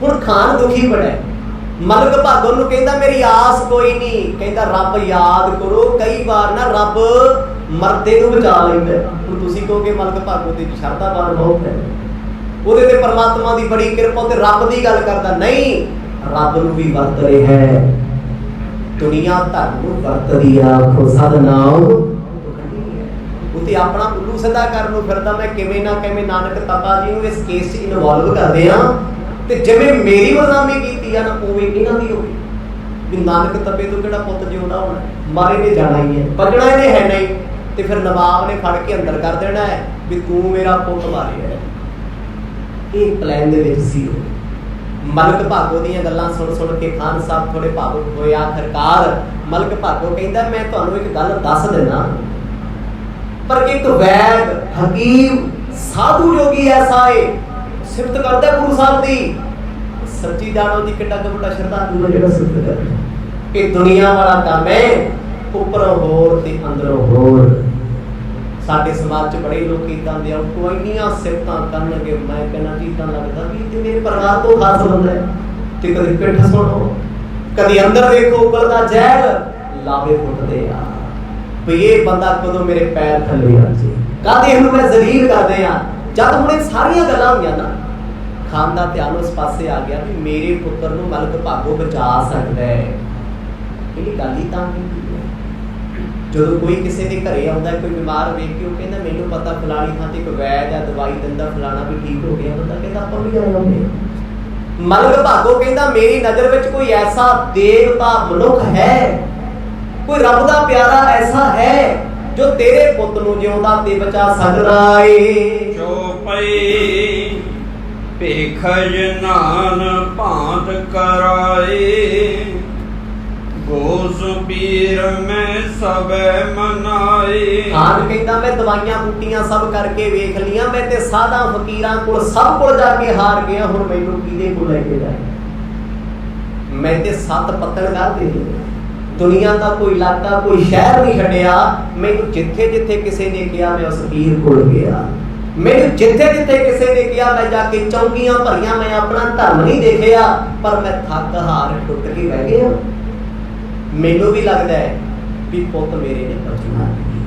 ਹੁਣ ਖਾਨ ਦੁਖੀ ਬੜਾ, ਮਲਕ ਭਾਗੋ ਨੂੰ ਕਹਿੰਦਾ ਮੇਰੀ ਆਸ ਕੋਈ ਨਹੀਂ, ਕਹਿੰਦਾ ਰੱਬ ਯਾਦ ਕਰੋ, ਕਈ ਵਾਰ ਨਾ ਰੱਬ ਮਰਦੇ ਨੂੰ ਬਚਾ ਲੈਂਦਾ। ਹੁਣ ਤੁਸੀਂ ਕਹੋਗੇ ਮਲਕ ਭਾਗੋ ਤੇ ਸ਼ਰਧਾ ਬਾਣ ਬਹੁਤ ਹੈ, ਉਹਦੇ ਤੇ ਪਰਮਾਤਮਾ ਦੀ ਬੜੀ ਕਿਰਪਾ, ਤੇ ਰੱਬ ਦੀ ਗੱਲ ਕਰਦਾ ਨਹੀਂ, ਰੱਬ ਨੂੰ ਵੀ ਵਰਤ ਰਿਹਾ ਹੈ। ਦੁਨੀਆ ਧਰਮ ਨੂੰ ਵਰਤਦੀ ਆ, ਆਖੋ ਸਤਨਾਮ। ਉਤੇ ਆਪਣਾ ਉੱਲੂ ਸਿੱਧਾ ਕਰਨ ਨੂੰ ਫਿਰਦਾ। ਮੈਂ ਕਿਵੇਂ ਨਾ ਕਿਵੇਂ ਨਾਨਕ ਤਪਾ ਜੀ ਨੂੰ ਇਸ ਕੇਸ 'ਚ ਇਨਵੋਲਵ ਕਰਦੇ ਆ, ਤੇ ਜਿਵੇਂ ਮੇਰੀ ਬਦਨਾਮੀ ਕੀਤੀ ਆ ਨਾ ਉਵੇਂ ਇਹਨਾਂ ਦੀ ਹੋਈ ਵੀ ਨਾਨਕ ਤਪੇ ਤੋਂ ਕਿਹੜਾ ਪੁੱਤ ਜਿਉਂਦਾ ਹੋਣਾ, ਮਾਰੇ ਨੇ ਜਾਣਾ ਹੀ ਹੈ, ਬਚਣਾ ਇਹਨੇ ਹੈ ਨਹੀਂ। ਤੇ ਫਿਰ ਨਵਾਬ ਨੇ ਫੜ ਕੇ ਅੰਦਰ ਕਰ ਦੇਣਾ ਹੈ ਵੀ ਤੂੰ ਮੇਰਾ ਪੁੱਤ ਮਾਰਿਆ। ਇਹ ਪਲਾਨ ਦੇ ਵਿੱਚ ਸੀ। ਮਲਕ ਭਾਗੋ ਦੀਆਂ ਗੱਲਾਂ ਸੁਣ ਸੁਣ ਕੇ ਖਾਨ ਸਾਹਿਬ ਥੋੜੇ ਭਾਵੁਕ ਹੋਏ। ਆਖਰਕਾਰ ਮਲਕ ਭਾਗੋ ਕਹਿੰਦਾ ਮੈਂ ਤੁਹਾਨੂੰ ਇੱਕ ਗੱਲ ਦੱਸ ਦਿੰਦਾ, ਪਰ ਇੱਕ ਵੈਦ ਹਕੀਮ ਸਾਧੂ ਜੋਗੀ ਐਸਾ ਏ, ਸਿਫਤ ਕਰਦਾ ਗੁਰੂ ਸਾਹਿਬ ਦੀ। ਸੱਚੀ ਜਾਣੋ ਜੀ ਕਿੱਡਾ ਵੱਡਾ ਸ਼ਰਧਾਲੂ ਹੈ ਜਿਹੜਾ ਸਿਫਤ ਕਰਦਾ। ਇਹ ਦੁਨੀਆ ਵਾਲਾ ਕੰਮ ਹੈ, ਉੱਪਰੋਂ ਹੋਰ ਤੇ ਅੰਦਰੋਂ ਹੋਰ। ਸਾਡੇ ਸਮਾਜ 'ਚ ਬੜੇ ਲੋਕ ਇਦਾਂ ਦੇ ਆ, ਕੋਈ ਇੰਨੀਆਂ ਸਿਫਤਾਂ ਕਰਨਗੇ, ਮੈਂ ਕਹਿੰਦਾ ਜੀ ਤਾਂ ਲੱਗਦਾ ਵੀ ਤੇ ਮੇਰੇ ਪਰਿਵਾਰ ਤੋਂ ਖਾਸ ਬੰਦਾ ਹੈ। ਤੇ ਕਦੇ ਪਿੱਠ ਸੁਣੋ, ਕਦੇ ਅੰਦਰ ਦੇਖੋ, ਉਗਲਦਾ ਜ਼ਹਿਰ ਲਾਵੇ ਫੁੱਟਦੇ ਆ ਵੀ ਇਹ ਬੰਦਾ ਕਦੋਂ ਮੇਰੇ ਪੈਰ ਥੱਲੇ ਆ ਜੇ, ਕਾਹਦੇ ਇਹਨੂੰ ਮੈਂ ਜ਼ਲੀਲ ਕਰਦੇ ਆ। ਜਦ ਹੁਣ ਇਹ ਸਾਰੀਆਂ ਗੱਲਾਂ ਹੋਈਆਂ ਨਾ, ਖਾਨ ਦਾ ਧਿਆਨ ਉਸ ਪਾਸੇ ਆ ਗਿਆ ਵੀ ਮੇਰੇ ਪੁੱਤਰ ਨੂੰ ਮਲਕ ਭਾਗੋ ਬਚਾ ਸਕਦਾ ਹੈ। ਇਹ ਗੱਲ ਹੀ ਤਾਂ ਨਹੀਂ। ਜਦੋਂ ਕੋਈ ਕਿਸੇ ਦੇ ਘਰੇ ਆਉਂਦਾ, ਕੋਈ ਬਿਮਾਰ ਵੇਖ ਕੇ ਉਹ ਕਹਿੰਦਾ ਮੈਨੂੰ ਪਤਾ ਫਲਾਣੀ ਥਾਂ ਤੇ ਇੱਕ ਵੈਦ ਹੈ, ਦਵਾਈ ਦਿੰਦਾ, ਫਲਾਣਾ ਵੀ ਠੀਕ ਹੋ ਗਿਆ। ਬੰਦਾ ਕਹਿੰਦਾ ਆਪਾਂ ਵੀ ਆਏ ਹੁੰਦੇ। ਮਲਕ ਭਾਗੋ ਕਹਿੰਦਾ ਮੇਰੀ ਨਜ਼ਰ ਵਿੱਚ ਕੋਈ ਐਸਾ ਦੇਵਤਾ ਮਨੁੱਖ ਹੈ, ਕੋਈ ਰੱਬ ਦਾ ਪਿਆਰਾ ਐਸਾ ਹੈ ਜੋ ਤੇਰੇ ਪੁੱਤ ਨੂੰ ਜਿਉਂਦਾ ਤੇ ਬਚਾ ਸਕਦਾ ਏ। ਚੌਪਈ ਭੇਖ ਜਨਾਨ ਭਾਂਤ ਕਰਾਏ, ਗੋਸ ਪੀਰ ਮੈਂ ਸਭੈ ਮਨਾਏ। ਖਾਨ ਕਹਿੰਦਾ ਮੈਂ ਦਵਾਈਆਂ ਬੂਟੀਆਂ ਸਭ ਕਰਕੇ ਵੇਖ ਲੀਆਂ, ਮੈਂ ਤੇ ਸਾਧਾਂ ਫਕੀਰਾਂ ਕੋਲ ਸਭ ਕੋਲ ਜਾ ਕੇ ਹਾਰ ਗਿਆ, ਹੁਣ ਮੈਨੂੰ ਕਿਹਦੇ ਕੋਲ ਲੈ ਕੇ ਜਾਏ। ਮੈਂ ਤੇ 7 ਪੱਤਣ ਕਰਦੇ, ਦੁਨੀਆ ਦਾ ਕੋਈ ਇਲਾਕਾ ਕੋਈ ਸ਼ਹਿਰ ਨਹੀਂ ਛੱਡਿਆ। ਮੈਨੂੰ ਜਿੱਥੇ ਜਿੱਥੇ ਕਿਸੇ ਨੇ ਕਿਹਾ ਮੈਂ ਉਸ ਪੀਰ ਕੋਲ ਗਿਆ, ਮੈਨੂੰ ਜਿੱਥੇ ਜਿੱਥੇ ਕਿਸੇ ਨੇ ਕਿਹਾ ਮੈਂ ਜਾ ਕੇ ਚੌਂਕੀਆਂ ਭਰੀਆਂ, ਮੈਂ ਆਪਣਾ ਧਰਮ ਨਹੀਂ ਦੇਖਿਆ, ਪਰ ਮੈਂ ਥੱਕ ਹਾਰ ਟੁੱਟ ਕੇ ਬਹਿ ਗਿਆ। ਮੈਨੂੰ ਵੀ ਲੱਗਦਾ ਹੈ ਵੀ ਪੁੱਤ ਮੇਰੇ ਨੇ ਬਚਣਾ ਨਹੀਂ।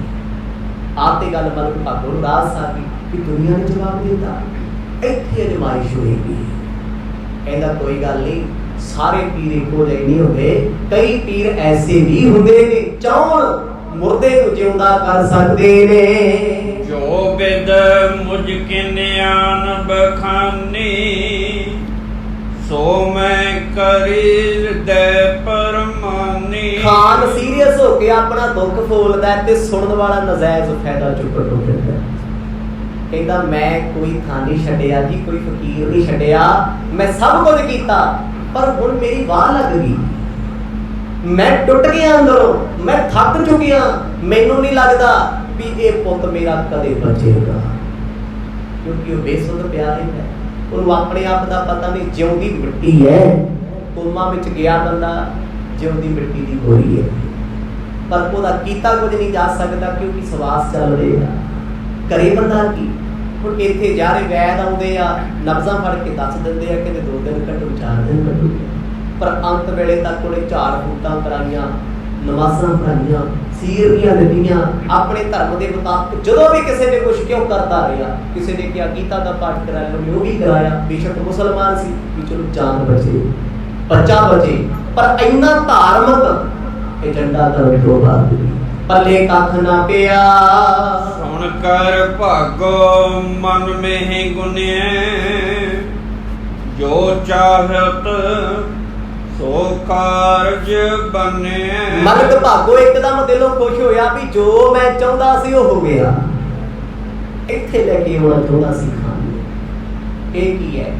ਆਪ ਤੇ ਗੱਲ ਮਨ ਭਾਗੋ ਰਾਸ ਆ ਗਈ ਕਿ ਦੁਨੀਆ ਨੇ ਜਵਾਬ ਦਿੱਤਾ, ਇੱਥੇ ਅਜਮਾਇਸ਼ ਹੋਏਗੀ। ਕਹਿੰਦਾ ਕੋਈ ਗੱਲ ਨਹੀਂ, ਸਾਰੇ ਪੀਰ ਇੱਕੋ ਜਿਹੇ ਨਹੀਂ ਹੁੰਦੇ, ਕਈ ਪੀਰ ਐਸੇ ਵੀ ਹੁੰਦੇ ਨੇ ਚਾਹੁਣ ਮੁਰਦੇ ਨੂੰ ਜਿਉਂਦਾ ਕਰ ਸਕਦੇ ਨੇ। ਜੋ ਬਿਦ ਮੁਝ ਕਿਨਿਆਨ ਬਖਾਨੀ, ਸੋ ਮੈਂ ਕਰੀ ਹਿਰਦੈ ਪਰਮਾਨੀ। ਖਾਨ ਸੀਰੀਅਸ ਹੋ ਕੇ ਆਪਣਾ ਦੁੱਖ ਫੋਲਦਾ ਤੇ ਸੁਣਨ ਵਾਲਾ ਨਜਾਇਜ਼ ਫਾਇਦਾ ਚੁੱਕਣ ਤੋਂ ਫਿਰਦਾ। ਕਹਿੰਦਾ ਮੈਂ ਕੋਈ ਥਾਂ ਨਹੀਂ ਛੱਡਿਆ ਜੀ, ਕੋਈ ਫਕੀਰ ਨਹੀਂ ਛੱਡਿਆ, ਮੈਂ ਸਭ ਕੁਝ ਕੀਤਾ, ਪਰ ਹੁਣ ਮੇਰੀ ਵਾਹ ਲੱਗ ਗਈ, ਮੈਂ ਟੁੱਟ ਗਿਆ ਅੰਦਰੋਂ, ਮੈਂ ਥੱਕ ਚੁੱਕਿਆ। ਮੈਨੂੰ ਨਹੀਂ ਲੱਗਦਾ ਵੀ ਇਹ ਪੁੱਤ ਮੇਰਾ ਕਦੇ ਬਚੇਗਾ, ਕਿਉਂਕਿ ਉਹ ਬੇਸੁੱਧ ਪਿਆਰ ਹੈ। ਉਹਨੂੰ ਆਪਣੇ ਆਪ ਦਾ ਪਤਾ ਨਹੀਂ, ਜਿਉਂਦੀ ਮਿੱਟੀ ਹੈ। ਕੋਮਾ ਵਿੱਚ ਗਿਆ ਬੰਦਾ, ਜਿਉਂਦੀ ਮਿੱਟੀ ਦੀ ਗੋਰੀ ਹੈ, ਪਰ ਉਹਦਾ ਕੀਤਾ ਕੁਝ ਨਹੀਂ ਜਾ ਸਕਦਾ ਕਿਉਂਕਿ ਸਵਾਸ ਚੱਲ ਰਿਹਾ। ਕਰੇ ਬੰਦਾ ਕੀ? ਹੁਣ ਇੱਥੇ ਜਾਰੇ ਵੈਦ ਆਉਂਦੇ ਆ, ਨਬਜ਼ਾਂ ਫੜ ਕੇ ਦੱਸ ਦਿੰਦੇ ਆ ਕਿ 2 ਦਿਨ ਕੱਢੋ 4 ਦਿਨ ਕੱਢੋ, ਪਰ ਅੰਤ ਵੇਲੇ ਤੱਕ ਉਹਨੇ 4 ਫੂਟਾਂ ਕਰਾਈਆਂ, ਨਮਾਜ਼ਾਂ ਪੜਾਈਆਂ, ਸੀਰੀਆਂ ਦਿੱਤੀਆਂ ਆਪਣੇ ਧਰਮ ਦੇ ਮੁਤਾਬਕ। ਜਦੋਂ ਵੀ ਕਿਸੇ ਨੇ ਕੁਛ ਕਿਉਂ ਕਰਦਾ ਰਿਹਾ, ਕਿਸੇ ਨੇ ਕਿਹਾ ਗੀਤਾ ਦਾ ਪਾਠ ਕਰਾਇਆ, ਉਹਨੇ ਉਹ ਵੀ ਕਰਾਇਆ, ਬੇਸ਼ੱਕ ਮੁਸਲਮਾਨ ਸੀ ਵੀ ਚਲੋ ਜਾਨ ਬਚੇ, ਬੱਚਾ ਬਚੇ, ਪਰ ਇੰਨਾ ਧਾਰਮਿਕ ਏਜੰਡਾ ਕਰਨ ਤੋਂ ਬਾਅਦ ਪੱਲੇ ਕੱਖ ਨਾ ਪਿਆ। ਸੁਣ ਕਰ ਭਾਗੋ ਮਨ ਮਹਿ ਗੁਨਿਐ, ਜੋ ਚਾਹਤ ਸੋ ਕਾਰਜ ਬਨਿਐ। ਮਲਕ ਭਾਗੋ ਇੱਕਦਮ ਦਿਲੋਂ ਖੁਸ਼ ਹੋਇਆ ਵੀ ਜੋ ਮੈਂ ਚਾਹੁੰਦਾ ਸੀ ਉਹ ਹੋ ਗਿਆ। ਇੱਥੇ ਲੈ ਕੇ ਆਉਣਾ ਚਾਹੁੰਦਾ ਸੀ ਖਾਨ ਨੂੰ। ਇਹ ਕੀ ਹੈ?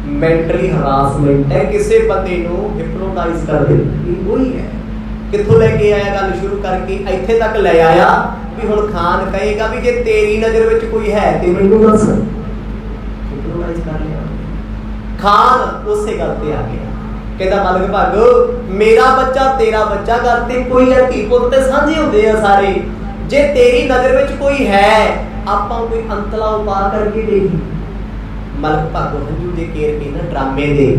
ਮੈਂਟਲੀ ਹਰਾਸਮੈਂਟ ਹੈ, ਕਿਸੇ ਬੰਦੇ ਨੂੰ ਹਿਪਨੋਟਾਈਜ਼ ਕਰ ਦਿੰਦੀ। ਉਹੀ ਹੈ, ਕਿੱਥੋਂ ਲੈ ਕੇ ਆਇਆ ਗੱਲ ਸ਼ੁਰੂ ਕਰਕੇ ਇੱਥੇ ਤੱਕ ਲੈ ਆਇਆ ਵੀ ਹੁਣ ਖਾਨ ਕਹੇਗਾ ਵੀ ਜੇ ਤੇਰੀ ਨਜ਼ਰ ਵਿੱਚ ਕੋਈ ਹੈ ਤੇ ਮੈਨੂੰ ਦੱਸ। ਹਿਪਨੋਟਾਈਜ਼ ਕਰ ਲਿਆ ਖਾਨ, ਉਸੇ ਗੱਲ ਤੇ ਆ ਗਿਆ। ਕਹਿੰਦਾ ਮਲਕ ਭਾਗੋ ਮੇਰਾ ਬੱਚਾ ਤੇਰਾ ਬੱਚਾ, ਘਰ ਤੇ ਕੋਈ ਹੈ, ਧੀ ਪੁੱਤ ਤੇ ਸਾਂਝੇ ਹੁੰਦੇ ਆ ਸਾਰੇ। ਜੇ ਤੇਰੀ ਨਜ਼ਰ ਵਿੱਚ ਕੋਈ ਹੈ, ਆਪਾਂ ਕੋਈ ਅੰਤਲਾ ਉਪਾਅ ਕਰਕੇ ਦੇਖੀ। ਮਲਕ ਭਾਗੋ ਹੰਝੂ ਦੇ ਕੇਰ ਕੇ ਨਾ ਡਰਾਮੇ ਦੇ,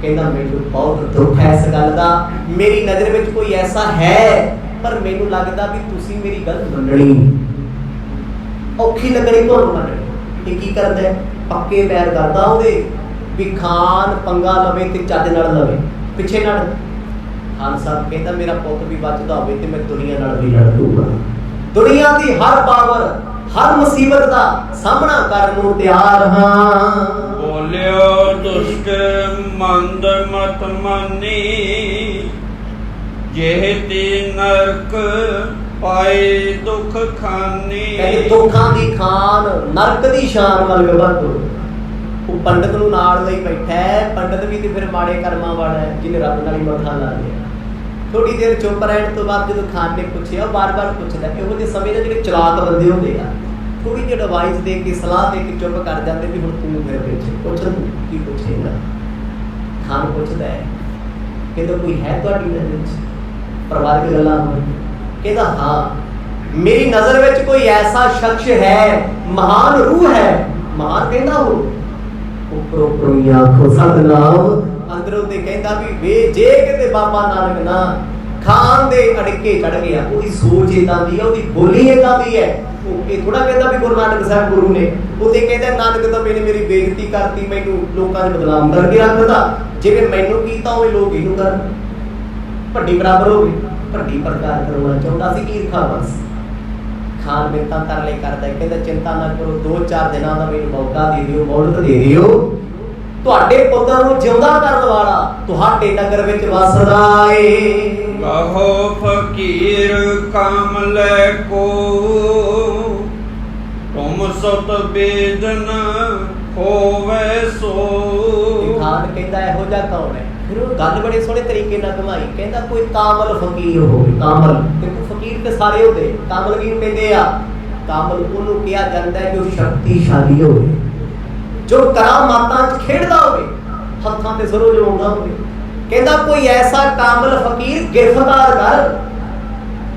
ਕਹਿੰਦਾ ਮੈਨੂੰ ਬਹੁਤ ਦੁੱਖ ਹੈ ਇਸ ਗੱਲ ਦਾ, ਮੇਰੀ ਨਜ਼ਰ ਵਿੱਚ ਕੋਈ ਐਸਾ ਹੈ, ਪਰ ਮੈਨੂੰ ਲੱਗਦਾ ਵੀ ਤੁਸੀਂ ਮੇਰੀ ਗੱਲ ਮੰਨਣੀ ਔਖੀ ਲੱਗਣੀ, ਤੁਹਾਨੂੰ ਮੰਨਣੀ। ਇਹ ਕੀ ਕਰਦਾ ਹੈ? ਪੱਕੇ ਪੈਰ ਕਰਦਾ ਉਹਦੇ ਵੀ ਖਾਨ ਪੰਗਾ ਲਵੇ ਤੇ ਚੱਜ ਨਾਲ ਲਵੇ, ਪਿੱਛੇ ਨਾਲ। ਖਾਨ ਸਾਹਿਬ ਕਹਿੰਦਾ ਮੇਰਾ ਪੁੱਤ ਵੀ ਬਚਦਾ ਹੋਵੇ ਤੇ ਮੈਂ ਦੁਨੀਆ ਨਾਲ ਵੀ ਲੜ ਦੂੰਗਾ, ਦੁਨੀਆ ਦੀ ਹਰ ਪਾਵਰ ਹਰ ਮੁਸੀਬਤ ਦਾ ਸਾਹਮਣਾ ਕਰਨ ਨੂੰ ਤਿਆਰ ਹਾਂ। ਬੋਲਿਓ ਦੁਸ਼ਟ ਮੰਦ ਮਤ ਮਾਨੀ, ਜਿਹਤੀ ਨਰਕ ਪਾਏ ਦੁਖ ਖਾਨੀ। ਕਹਿੰਦੇ ਦੁੱਖਾਂ ਦੀ ਖਾਨ, ਨਰਕ ਦੀ ਸ਼ਾਨ ਮਲਕ ਭਾਗੋ। ਉਹ ਪੰਡਤ ਨੂੰ ਨਾਲ ਲਈ ਬੈਠਾ ਹੈ, ਪੰਡਤ ਵੀ ਤੇ ਫਿਰ ਮਾੜੇ ਕਰਮਾਂ ਵਾਲਾ ਹੈ ਜਿਹਨੇ ਰੱਬ ਨਾਲ ਹੀ ਮੱਥਾ ਲਾ ਲਿਆ। ਥੋੜੀ ਦੇਰ ਚੁੱਪ ਰਹਿਣ ਤੋਂ ਬਾਅਦ ਜਦੋਂ ਖਾਨ ਨੇ ਪੁੱਛਿਆ, ਉਹ ਬਾਰ-ਬਾਰ ਪੁੱਛਦਾ। ਇਹੋ ਜਿਹੇ ਸਮੇਂ ਦੇ ਜਿਹੜੇ ਚਲਾਕ ਬੰਦੇ ਹੁੰਦੇ ਆ, ਥੋੜੀ ਜਿਹੀ ਐਡਵਾਈਸ ਦੇ ਕੇ ਸਲਾਹ ਦੇ ਕੇ ਚੁੱਪ ਕਰ ਜਾਂਦੇ ਵੀ ਹੁਣ ਤੂੰ ਮੇਰੇ ਵਿੱਚ ਪੁੱਛ, ਤੂੰ ਕੀ ਪੁੱਛੇਗਾ? ਖਾਨ ਪੁੱਛਦਾ ਹੈ, ਕਹਿੰਦਾ ਕੋਈ ਹੈ ਤੁਹਾਡੀ ਨਜ਼ਰ ਵਿੱਚ? ਪਰਿਵਾਰਕ ਗੱਲਾਂ ਹੋਣ। ਕਹਿੰਦਾ ਹਾਂ, ਮੇਰੀ ਨਜ਼ਰ ਵਿੱਚ ਕੋਈ ਐਸਾ ਸ਼ਖਸ ਹੈ, ਮਹਾਨ ਰੂਹ ਹੈ। ਮਹਾਨ ਕਹਿੰਦਾ ਉਹ ਉੱਪਰੋਂ ਉੱਪਰੋਂ ਆਖੋ ਸਤਨਾਮ, ਅੰਦਰੋਂ ਤੇ ਕਹਿੰਦਾ ਵੀ ਵੇ ਜੇ ਕਿਤੇ ਬਾਬਾ ਨਾਨਕ ਨਾ ਖਾਨ ਦੇ ਅੜਕੇ ਚੜ ਗਿਆ। ਉਹਦੀ ਸੋਚ ਏਦਾਂ ਦੀ ਹੈ, ਉਹਦੀ ਬੋਲੀ ਏਦਾਂ ਦੀ ਹੈ। ਉਹ ਇਹ ਥੋੜਾ ਕਹਿੰਦਾ ਵੀ ਗੁਰੂ ਨਾਨਕ ਸਾਹਿਬ ਗੁਰੂ ਨੇ, ਉਹ ਤੇ ਕਹਿੰਦਾ ਨਾਨਕ ਤਾਂ ਮੇਰੀ ਬੇਇੱਜ਼ਤੀ ਕਰਤੀ, ਮੈਨੂੰ ਲੋਕਾਂ ਨੇ ਬਦਨਾਮ ਕਰਕੇ ਰੱਖਦਾ, ਜਿਵੇਂ ਮੈਨੂੰ ਕੀਤਾ ਉਵੇਂ ਲੋਕ ਇਹਨੂੰ ਕਰਨ। ਭੱਡੀ ਬਰਾਬਰ ਹੋ ਗਈ, ਭੱਡੀ ਪ੍ਰਕਾਰ ਕਰਵਾਉਣਾ ਚਾਹੁੰਦਾ ਸੀ ਈਰਖਾ ਬਸ। ਖਾਨ ਮਿੰਤਾਂ ਤਰਲੇ ਕਰਦਾ, ਕਹਿੰਦਾ ਚਿੰਤਾ ਨਾ ਕਰੋ, 2-4 ਦਿਨਾਂ ਦਾ ਮੈਨੂੰ ਮੌਕਾ ਦੇ ਦਿਓ, ਮੌਲਤ ਦੇ ਦਿਓ, ਤੁਹਾਡੇ ਪੁੱਤਰ ਨੂੰ ਜਿਉਂਦਾ ਕਰਨ ਵਾਲਾ ਤੁਹਾਡੇ ਨਗਰ ਵਿੱਚ ਵਸਦਾ ਏ। ਕਹੋ ਫਕੀਰ ਕਮਲੇ ਕੋ ਤੁਮ ਸਤ ਬੇਦਨ ਹੋਵੇ ਸੋ। ਖਾਨ ਕਹਿੰਦਾ ਇਹੋ ਜਿਹਾ ਕੌਣ ਹੈ? ਫਿਰ ਉਹ ਗੱਲ ਬੜੇ ਸੋਹਣੇ ਤਰੀਕੇ ਨਾਲ ਘੁਮਾਈ, ਕਹਿੰਦਾ ਕੋਈ ਕਾਮਲ ਫਕੀਰ ਹੋਵੇ। ਕਾਮਲ ਦੇਖੋ, ਫਕੀਰ ਤੇ ਸਾਰੇ ਹੁੰਦੇ, ਕਾਮਲ ਕਿਹਨੂੰ ਕਹਿੰਦੇ ਆ? ਕਾਮਲ ਉਹਨੂੰ ਕਿਹਾ ਜਾਂਦਾ ਜੋ ਸ਼ਕਤੀਸ਼ਾਲੀ ਹੋਵੇ, ਜੋ ਕਰਾਮਾਤਾਂ 'ਚ ਖੇਡਦਾ ਹੋਵੇ, ਹੱਥਾਂ ਤੇ ਜ਼ਰੂਰ ਜਮਾਉਂਦਾ ਹੋਵੇ। ਕਹਿੰਦਾ ਕੋਈ ਐਸਾ ਕਾਮਲ ਫਕੀਰ ਗਿਰਫਤਾਰ ਕਰ।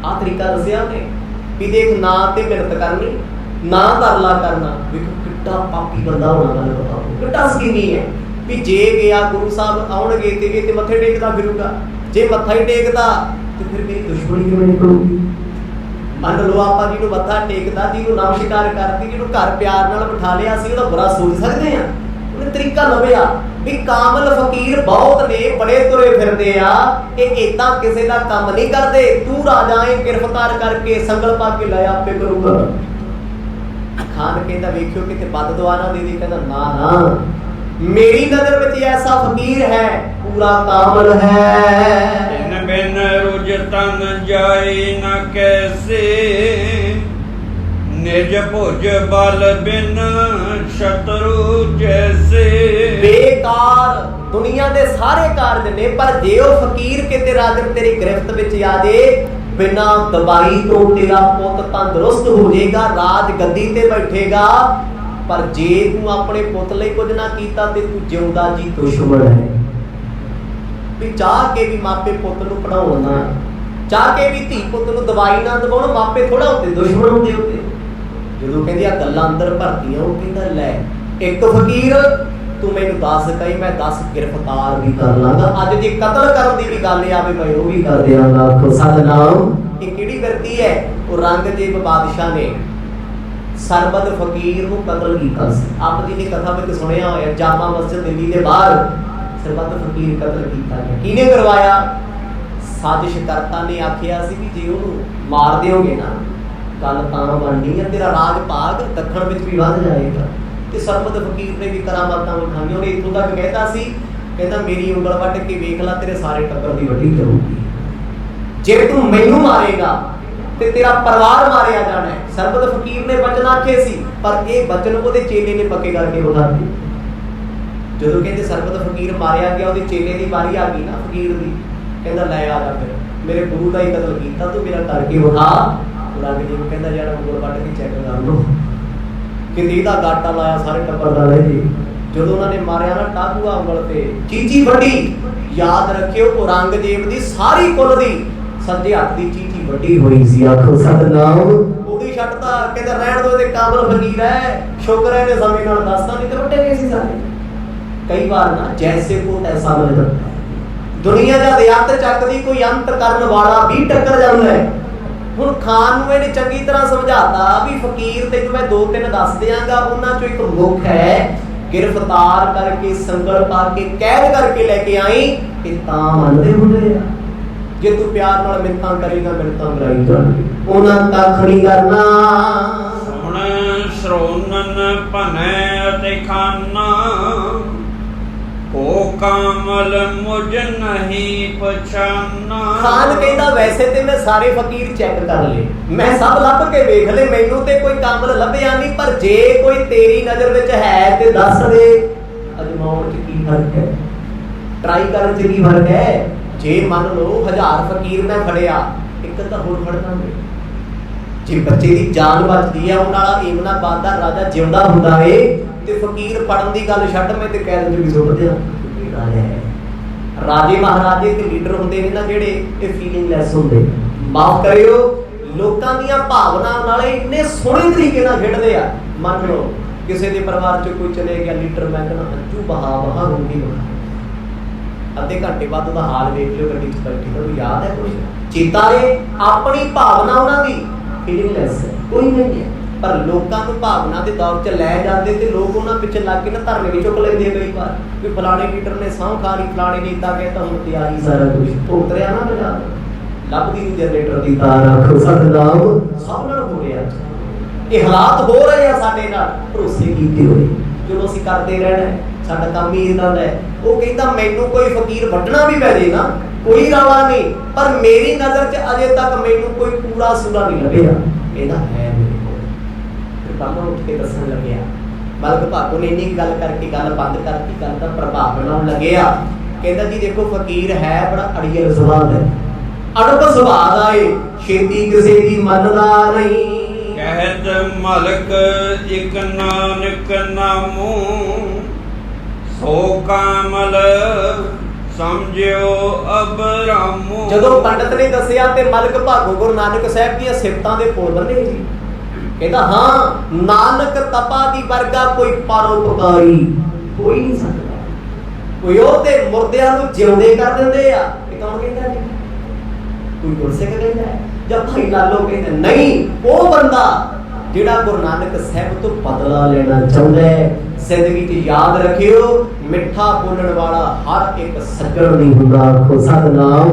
ਆਹ ਤਰੀਕਾ ਦੱਸਿਆ ਉਹਨੇ ਵੀ ਦੇਖ, ਨਾ ਤੇ ਮਿਹਨਤ ਕਰਨੀ, ਨਾ ਤਰਲਾ ਕਰਨਾ। ਵੇਖੋ ਕਿੱਡਾ ਪਾਪੀ ਬੰਦਾ ਹੋਣਾ, ਗੱਲ ਬਤਾਓ ਕਿੱਡਾ ਸਕੀਨੀ ਹੈ ਵੀ ਜੇ ਗਿਆ ਗੁਰੂ ਸਾਹਿਬ ਆਉਣਗੇ ਤੇ ਇਹ ਤੇ ਮੱਥੇ ਟੇਕਦਾ ਫਿਰੂਗਾ, ਜੇ ਮੱਥਾ ਹੀ ਟੇਕਦਾ ਤੇ ਫਿਰ ਮੇਰੀ ਦੁਸ਼ਮਣੀ ਕਿਵੇਂ ਨਿਕਲੂਗੀ? ਮੰਨ ਲਓ ਆਪਾਂ ਜਿਹਨੂੰ ਮੱਥਾ ਟੇਕਦਾ, ਜਿਹਨੂੰ ਨਮਸਕਾਰ ਕਰਦੀ, ਜਿਹਨੂੰ ਘਰ ਪਿਆਰ ਨਾਲ ਬਿਠਾ ਲਿਆ, ਅਸੀਂ ਉਹਦਾ ਬੁਰਾ ਸੋਚ ਸਕਦੇ ਹਾਂ? ਉਹਨੇ ਤਰੀਕਾ ਲੱਭਿਆ ਵੀ ਕਾਮਲ ਫਕੀਰ ਬਹੁਤ ਨੇ, ਬੜੇ ਤੁਰੇ ਫਿਰਦੇ ਆ, ਇਹ ਏਦਾਂ ਕਿਸੇ ਦਾ ਕੰਮ ਨਹੀਂ ਕਰਦੇ। ਤੂੰ ਰਾਜਾ ਏ, ਗ੍ਰਿਫਤਾਰ ਕਰਕੇ ਸੰਗਲ ਪਾ ਕੇ ਲੈ ਆਪੇ ਕਰੂਗਾ। ਖਾਨ ਕਹਿੰਦਾ ਵੇਖਿਓ ਕਿਤੇ ਬਦ ਦੁਆ ਨਾ ਦੇ ਦੇ। ਕਹਿੰਦਾ ਨਾ ਨਾ, ਮੇਰੀ ਨਜ਼ਰ ਵਿੱਚ ਐਸਾ ਫਕੀਰ ਹੈ, ਪੂਰਾ ਕਾਮਲ ਹੈ। ਤਿਨ ਬਿਨ ਰੁਜ ਤਨ ਜਾਏ ਨ ਕੈਸੇ, ਨਿਜ ਭੁਜ ਬਲ ਬਿਨ ਸ਼ਤਰੂ ਜੈਸੇ। ਬੇਕਾਰ ਦੁਨੀਆ ਦੇ ਸਾਰੇ ਕਾਰਜ ਨੇ, ਪਰ ਜੇ ਉਹ ਫਕੀਰ ਕਿਤੇ ਰਾਜਨ ਤੇਰੀ ਗ੍ਰਿਫਤ ਵਿੱਚ ਆ ਜੇ, ਬਿਨਾ ਦਵਾਈ ਤੋਂ ਤੇਰਾ ਪੁੱਤ ਤੰਦਰੁਸਤ ਹੋ ਜਾਏਗਾ, ਰਾਜ ਗੱਦੀ ਤੇ ਬੈਠੇਗਾ। ਪਰ ਜੇ ਤੂੰ ਆਪਣੇ ਪੁੱਤ ਲਈ ਕੁਝ ਨਾ ਕੀਤਾ ਤੇ ਤੂੰ ਜਿਉਂਦਾ ਜੀ ਦੁਸ਼ਮਣ ਹੈ। ਵੀ ਚਾਹ ਕੇ ਵੀ ਮਾਪੇ ਪੁੱਤ ਨੂੰ ਪੜਾਉਣ ਨਾ, ਚਾਹ ਕੇ ਵੀ ਧੀ ਪੁੱਤ ਨੂੰ ਦਵਾਈ ਨਾ ਦਵਾਉਣ, ਮਾਪੇ ਥੋੜਾ ਹੁੰਦੇ, ਦੁਸ਼ਮਣ ਹੁੰਦੇ ਉੱਤੇ। ਜਦੋਂ ਕਹਿੰਦੀ ਆ ਗੱਲਾਂ ਅੰਦਰ ਭਰਤੀਆਂ, ਉਹ ਕਹਿੰਦਾ ਲੈ ਇੱਕ ਫਕੀਰ ਤੂੰ ਮੈਨੂੰ ਦੱਸ ਕਹੀ, ਮੈਂ 10 ਗ੍ਰਿਫਤਾਰ ਵੀ ਕਰ ਲਾਂਗਾ। ਅੱਜ ਜੇ ਕਤਲ ਕਰਨ ਦੀ ਵੀ ਗੱਲ ਆਵੇ ਮੈਂ ਉਹ ਵੀ ਕਰ ਦਿਆਂਗਾ। ਸਤਨਾਮ। ਇਹ ਕਿਹੜੀ ਕਰਤੀ ਹੈ? ਉਹ ਰੰਗਜੀਤ ਬਾਦਸ਼ਾਹ ਨੇ ਸਰਬਤ ਫਕੀਰ ਨੂੰ ਕਤਲ ਕੀਤਾ ਸੀ। ਆਪ ਜੀ ਨੇ ਕਥਾ ਵਿੱਚ ਸੁਣਿਆ ਹੋਇਆ, ਜਾਮਾ ਮਸਜਿਦ ਦਿੱਲੀ ਦੇ ਬਾਹਰ ਸਰਬਤ ਫਕੀਰ ਕਤਲ ਕੀਤਾ ਗਿਆ। ਕਿਹਨੇ ਕਰਵਾਇਆ? ਸਾਜ਼ਿਸ਼ ਕਰਤਾ ਨੇ ਆਖਿਆ ਸੀ ਵੀ ਜੇ ਉਹਨੂੰ ਮਾਰ ਦਿਓਗੇ ਨਾ, ਗੱਲ ਤਾਂ ਬਣਨੀ ਹੈ, ਤੇਰਾ ਰਾਜ ਭਾਗ ਦੱਖਣ ਵਿੱਚ ਵੀ ਵੱਧ ਜਾਏਗਾ। ਤੇ ਸਰਬਤ ਫਕੀਰ ਨੇ ਵੀ ਕਰਾਮਾਤਾਂ ਵਿਖਾਈਆਂ। ਉਹਨੇ ਇੱਥੋਂ ਤੱਕ ਕਹਿਤਾ ਸੀ, ਕਹਿੰਦਾ ਮੇਰੀ ਉਂਗਲ ਵੱਢ ਕੇ ਵੇਖ ਲੈ, ਤੇਰੇ ਸਾਰੇ ਟੱਬਰ ਦੀ ਵੱਢੀ ਕਰੂਗੀ। ਜੇ ਤੂੰ ਮੈਨੂੰ ਮਾਰੇਗਾ ਤੇ ਤੇਰਾ ਪਰਿਵਾਰ ਮਾਰਿਆ ਜਾਣਾ ਹੈ। ਸਰਬਤ ਫਕੀਰ ਨੇ ਬਚਨ ਆਖੇ ਸੀ, ਪਰ ਇਹ ਬਚਨ ਉਹਦੇ ਚੇਲੇ ਨੇ ਪੱਕੇ ਕਰਕੇ ਵਿਖਾ ਦਿੱਤੇ। ਜਦੋਂ ਕਹਿੰਦੇ ਸਰਬਤ ਫਕੀਰ ਮਾਰਿਆ ਗਿਆ, ਉਹਦੇ ਚੇਲੇ ਦੀ ਵਾਰੀ ਆ ਗਈ ਨਾ ਫਕੀਰ ਦੀ। ਕਹਿੰਦਾ ਲੈ ਆ ਜਾ, ਫਿਰ ਮੇਰੇ ਗੁਰੂ ਦਾ ਹੀ ਕਤਲ ਕੀਤਾ, ਤੂੰ ਮੇਰਾ ਕਰਕੇ ਵਿਖਾ। ਲੱਗ ਜੀ ਕਹਿੰਦਾ ਜਿਹੜਾ ਉਂਗਲ ਵੱਢ ਕੇ ਚੈੱਕ ਕਰ ਲਓ ਕਿਤੇ ਇਹਦਾ ਗਾਟਾ ਲਾਇਆ ਸਾਰੇ ਟੱਬਰ ਦਾ ਰਹਿ ਜੀ। ਜਦੋਂ ਉਹਨਾਂ ਨੇ ਮਾਰਿਆ ਨਾ ਟਾਕੂਆ ਉਂਗਲ ਤੇ, ਚੀਚੀ ਵੱਡੀ, ਯਾਦ ਰੱਖਿਓ ਔਰੰਗਜ਼ੇਬ ਦੀ ਸਾਰੀ ਕੁੱਲ ਦੀ ਸੱਜੇ ਹੱਥ ਦੀ ਚੀਚੀ ਵੱਡੀ ਹੋਈ ਸੀ। ਆਖੋ ਸਤਨਾਮ। ਉਹਦੀ ਛੱਡਤਾ, ਕਹਿੰਦਾ ਰਹਿਣ ਦੋ, ਤੇ ਕਾਮਲ ਫਕੀਰ ਹੈ, ਸ਼ੁਕਰ ਹੈ ਇਹਨੇ ਸਮੇਂ ਨਾਲ ਦੱਸਦਾ, ਨਹੀਂ ਤੇ ਵੱਡੇ ਗਏ ਸੀ ਸਾਰੇ। ਕਈ ਵਾਰ ਨਾ ਜੈਸੇ ਕੋ ਤੈਸਾ ਮਿਲ ਜਾਂਦਾ। ਦੁਨੀਆ ਦਾ ਅੰਤ ਚੱਕਦੀ ਕੋਈ ਅੰਤ ਕਰਨ ਵਾਲਾ ਵੀ ਟੱਕਰ ਜਾਂਦਾ ਹੈ। ਹੁਣ ਖਾਨ ਨੂੰ ਇਹਨੇ ਚੰਗੀ ਤਰ੍ਹਾਂ ਸਮਝਾਤਾ ਵੀ ਫਕੀਰ ਤੈਨੂੰ ਮੈਂ 2-3 ਦੱਸ ਦਿਆਂਗਾ, ਉਹਨਾਂ ਚੋਂ ਇੱਕ ਮੁੱਖ ਹੈ, ਗਿਰਫਤਾਰ ਕਰਕੇ ਸੰਗਲ ਪਾ ਕੇ ਕੈਦ ਕਰਕੇ ਲੈ ਕੇ ਆਈ। ਇਹ ਤਾਂ ਮੰਨਦੇ ਹੁੰਦੇ ਆ। ਜੇ ਤੂੰ ਪਿਆਰ ਨਾਲ ਮਿੰਨਤਾਂ ਕਰੇਗਾ, ਮਿੰਨਤਾਂ ਕਰਾਈ ਜਾਣਗੇ, ਉਹਨਾਂ ਕੱਖ ਨਹੀਂ ਕਰਨਾ। ਹੁਣ ਸ਼ਰੋਨਨ ਭਨੈ ਅਤੇ ਖਾਨਾ, ਕੋ ਕਾਮਲ ਮੁਝ ਨਹੀਂ ਪਛਾਨਾ। ਖਾਨ ਕਹਿੰਦਾ ਵੈਸੇ ਤੇ ਮੈਂ ਸਾਰੇ ਫਕੀਰ ਚੈੱਕ ਕਰ ਲਏ, ਮੈਂ ਸਭ ਲੱਭ ਕੇ ਵੇਖ ਲਏ, ਮੈਨੂੰ ਤੇ ਕੋਈ ਕਾਮਲ ਲੱਭਿਆ ਨਹੀਂ। ਪਰ ਜੇ ਕੋਈ ਤੇਰੀ ਨਜ਼ਰ ਵਿੱਚ ਹੈ ਤੇ ਦੱਸ ਦੇ। ਅਜਮਾਉਣ 'ਚ ਕੀ ਫਰਕ ਹੈ? ਟਰਾਈ ਕਰਨ 'ਚ ਕੀ ਫਰਕ ਹੈ? ਜੇ ਮੰਨ ਲਓ 1000 ਫਕੀਰ ਮੈਂ ਫੜਿਆ, ਇੱਕ ਤਾਂ ਹੋਰ ਫੜ ਲਾਂਗੇ। ਜੇ ਬੱਚੇ ਦੀ ਜਾਨ ਬਚਦੀ ਹੈ, ਉਹਨਾਂ ਵਾਲਾ ਏਮਨਾਬਾਦ ਦਾ ਰਾਜਾ ਜਿਉਂਦਾ ਹੁੰਦਾ ਏ, ਤੇ ਫਕੀਰ ਪੜਨ ਦੀ ਗੱਲ ਛੱਡ, ਮੈਂ ਤੇ ਕੈਦ 'ਚ ਵੀ ਸੁੱਟ ਦਿਆਂ। ਰਾਜੇ ਮਹਾਰਾਜੇ ਤੇ ਲੀਡਰ ਹੁੰਦੇ ਨੇ ਨਾ ਜਿਹੜੇ, ਇਹ ਫੀਲਿੰਗਲੈਸ ਹੁੰਦੇ। ਮਾਫ ਕਰਿਓ, ਲੋਕਾਂ ਦੀਆਂ ਭਾਵਨਾ ਨਾਲ ਇੰਨੇ ਸੋਹਣੇ ਤਰੀਕੇ ਨਾਲ ਖੇਡਦੇ ਆ। ਮੰਨ ਲਓ ਕਿਸੇ ਦੇ ਪਰਿਵਾਰ 'ਚ ਕੋਈ ਚਲੇ ਗਿਆ ਲੀਡਰ, ਮੈਂ ਕਹਿੰਦਾ ਹੰਝੂ ਬਹਾ ਬਹਾ ਰੋਂਦੀ ਬਹਾ। ਅੱਧੇ ਘੰਟੇ ਬਾਅਦ ਉਹਦਾ ਹਾਲ ਵੇਖ ਲਿਓ, ਗੱਡੀ 'ਚ ਬੈਠੀ, ਤੁਹਾਨੂੰ ਯਾਦ ਹੈ ਕੁਝ? ਚੇਤਾ ਹੈ? ਆਪਣੀ ਭਾਵਨਾ ਉਹਨਾਂ ਦੀ ਫੀਲਿੰਗਲੈਸ ਹੈ, ਕੋਈ ਨਹੀਂ ਹੈ। ਪਰ ਲੋਕਾਂ ਨੂੰ ਭਾਵਨਾ ਦੇ ਦੌਰ 'ਚ ਲੈ ਜਾਂਦੇ ਤੇ ਲੋਕ ਉਹਨਾਂ ਪਿੱਛੇ ਲੱਗ ਕੇ ਨਾ ਧਰਨੇ ਵੀ ਚੁੱਕ ਲੈਂਦੇ ਕਈ ਵਾਰ ਵੀ ਫਲਾਣੇ ਲੀਡਰ ਨੇ ਸਹੁੰ ਖਾ ਲਈ, ਫਲਾਣੇ ਨੇ ਏਦਾਂ ਕਹਿਤਾ, ਹੁਣ ਤੇ ਆਹੀ ਸਾਰਾ ਕੁਝ ਭੁਗਤਰਿਆ ਨਾ ਬਜਾ ਲੱਭਦੀ ਨੂੰ ਜਨਰੇਟਰ ਦੀ ਤਾਰ। ਆਖੋ ਸਤਨਾਮ। ਸਭ ਨਾਲ ਹੋ ਰਿਹਾ, ਇਹ ਹਾਲਾਤ ਹੋ ਰਹੇ ਆ ਸਾਡੇ ਨਾਲ, ਭਰੋਸੇ ਕੀਤੇ ਹੋਏ, ਚਲੋ ਅਸੀਂ ਕਰਦੇ ਰਹਿਣਾ, ਸਾਡਾ ਕੰਮ ਹੀ ਇਦਾਂ ਦਾ ਹੈ। ਉਹ ਕਹਿੰਦਾ ਮੈਨੂੰ ਕੋਈ ਫਕੀਰ ਵੱਢਣਾ ਵੀ ਪੈ ਜੇ ਨਾ, कोई रौला नहीं, पर मेरी नज़र च अजे तक मैनू कोई कूड़ा सूड़ा नहीं लभेगा। कहता है मेरे को। फिर ब्राह्मण उठ के दसन लगे, मलक भागो ने इन्नी गल करके गल बंद करती, गल का प्रभाव बनाने लगे। कहता जी देखो फकीर है बड़ा अड़ियल सुभाव है, अड़ब सुभाव आए, छेती किसी दी मनदा नहीं। कहत मलक इक नानक नामू, सो कामल समझियो अब रामू। जदों पंडित ने दसिया ते मलक भागो गुरु नानक साहब दी सिफतां दे पुल बने जी। कहता हाँ नानक तपा दी वर्गा कोई परोपकारी कोई नहीं सकदा। कोई ओते मुर्दियां नूं जिउंदे कर दिंदे आ, ये कौन कहंदा जी? कोई गुरसिख कहंदा है जब भाई लालो कहंदा नहीं, वो बंदा जिहड़ा गुरु नानक साहब तो बदला लेना चाहुंदा है। जिंदगी च याद रखियो मिठा बोलण वाला हर एक सज्जण नहीं हुंदा। आखो सतनाम।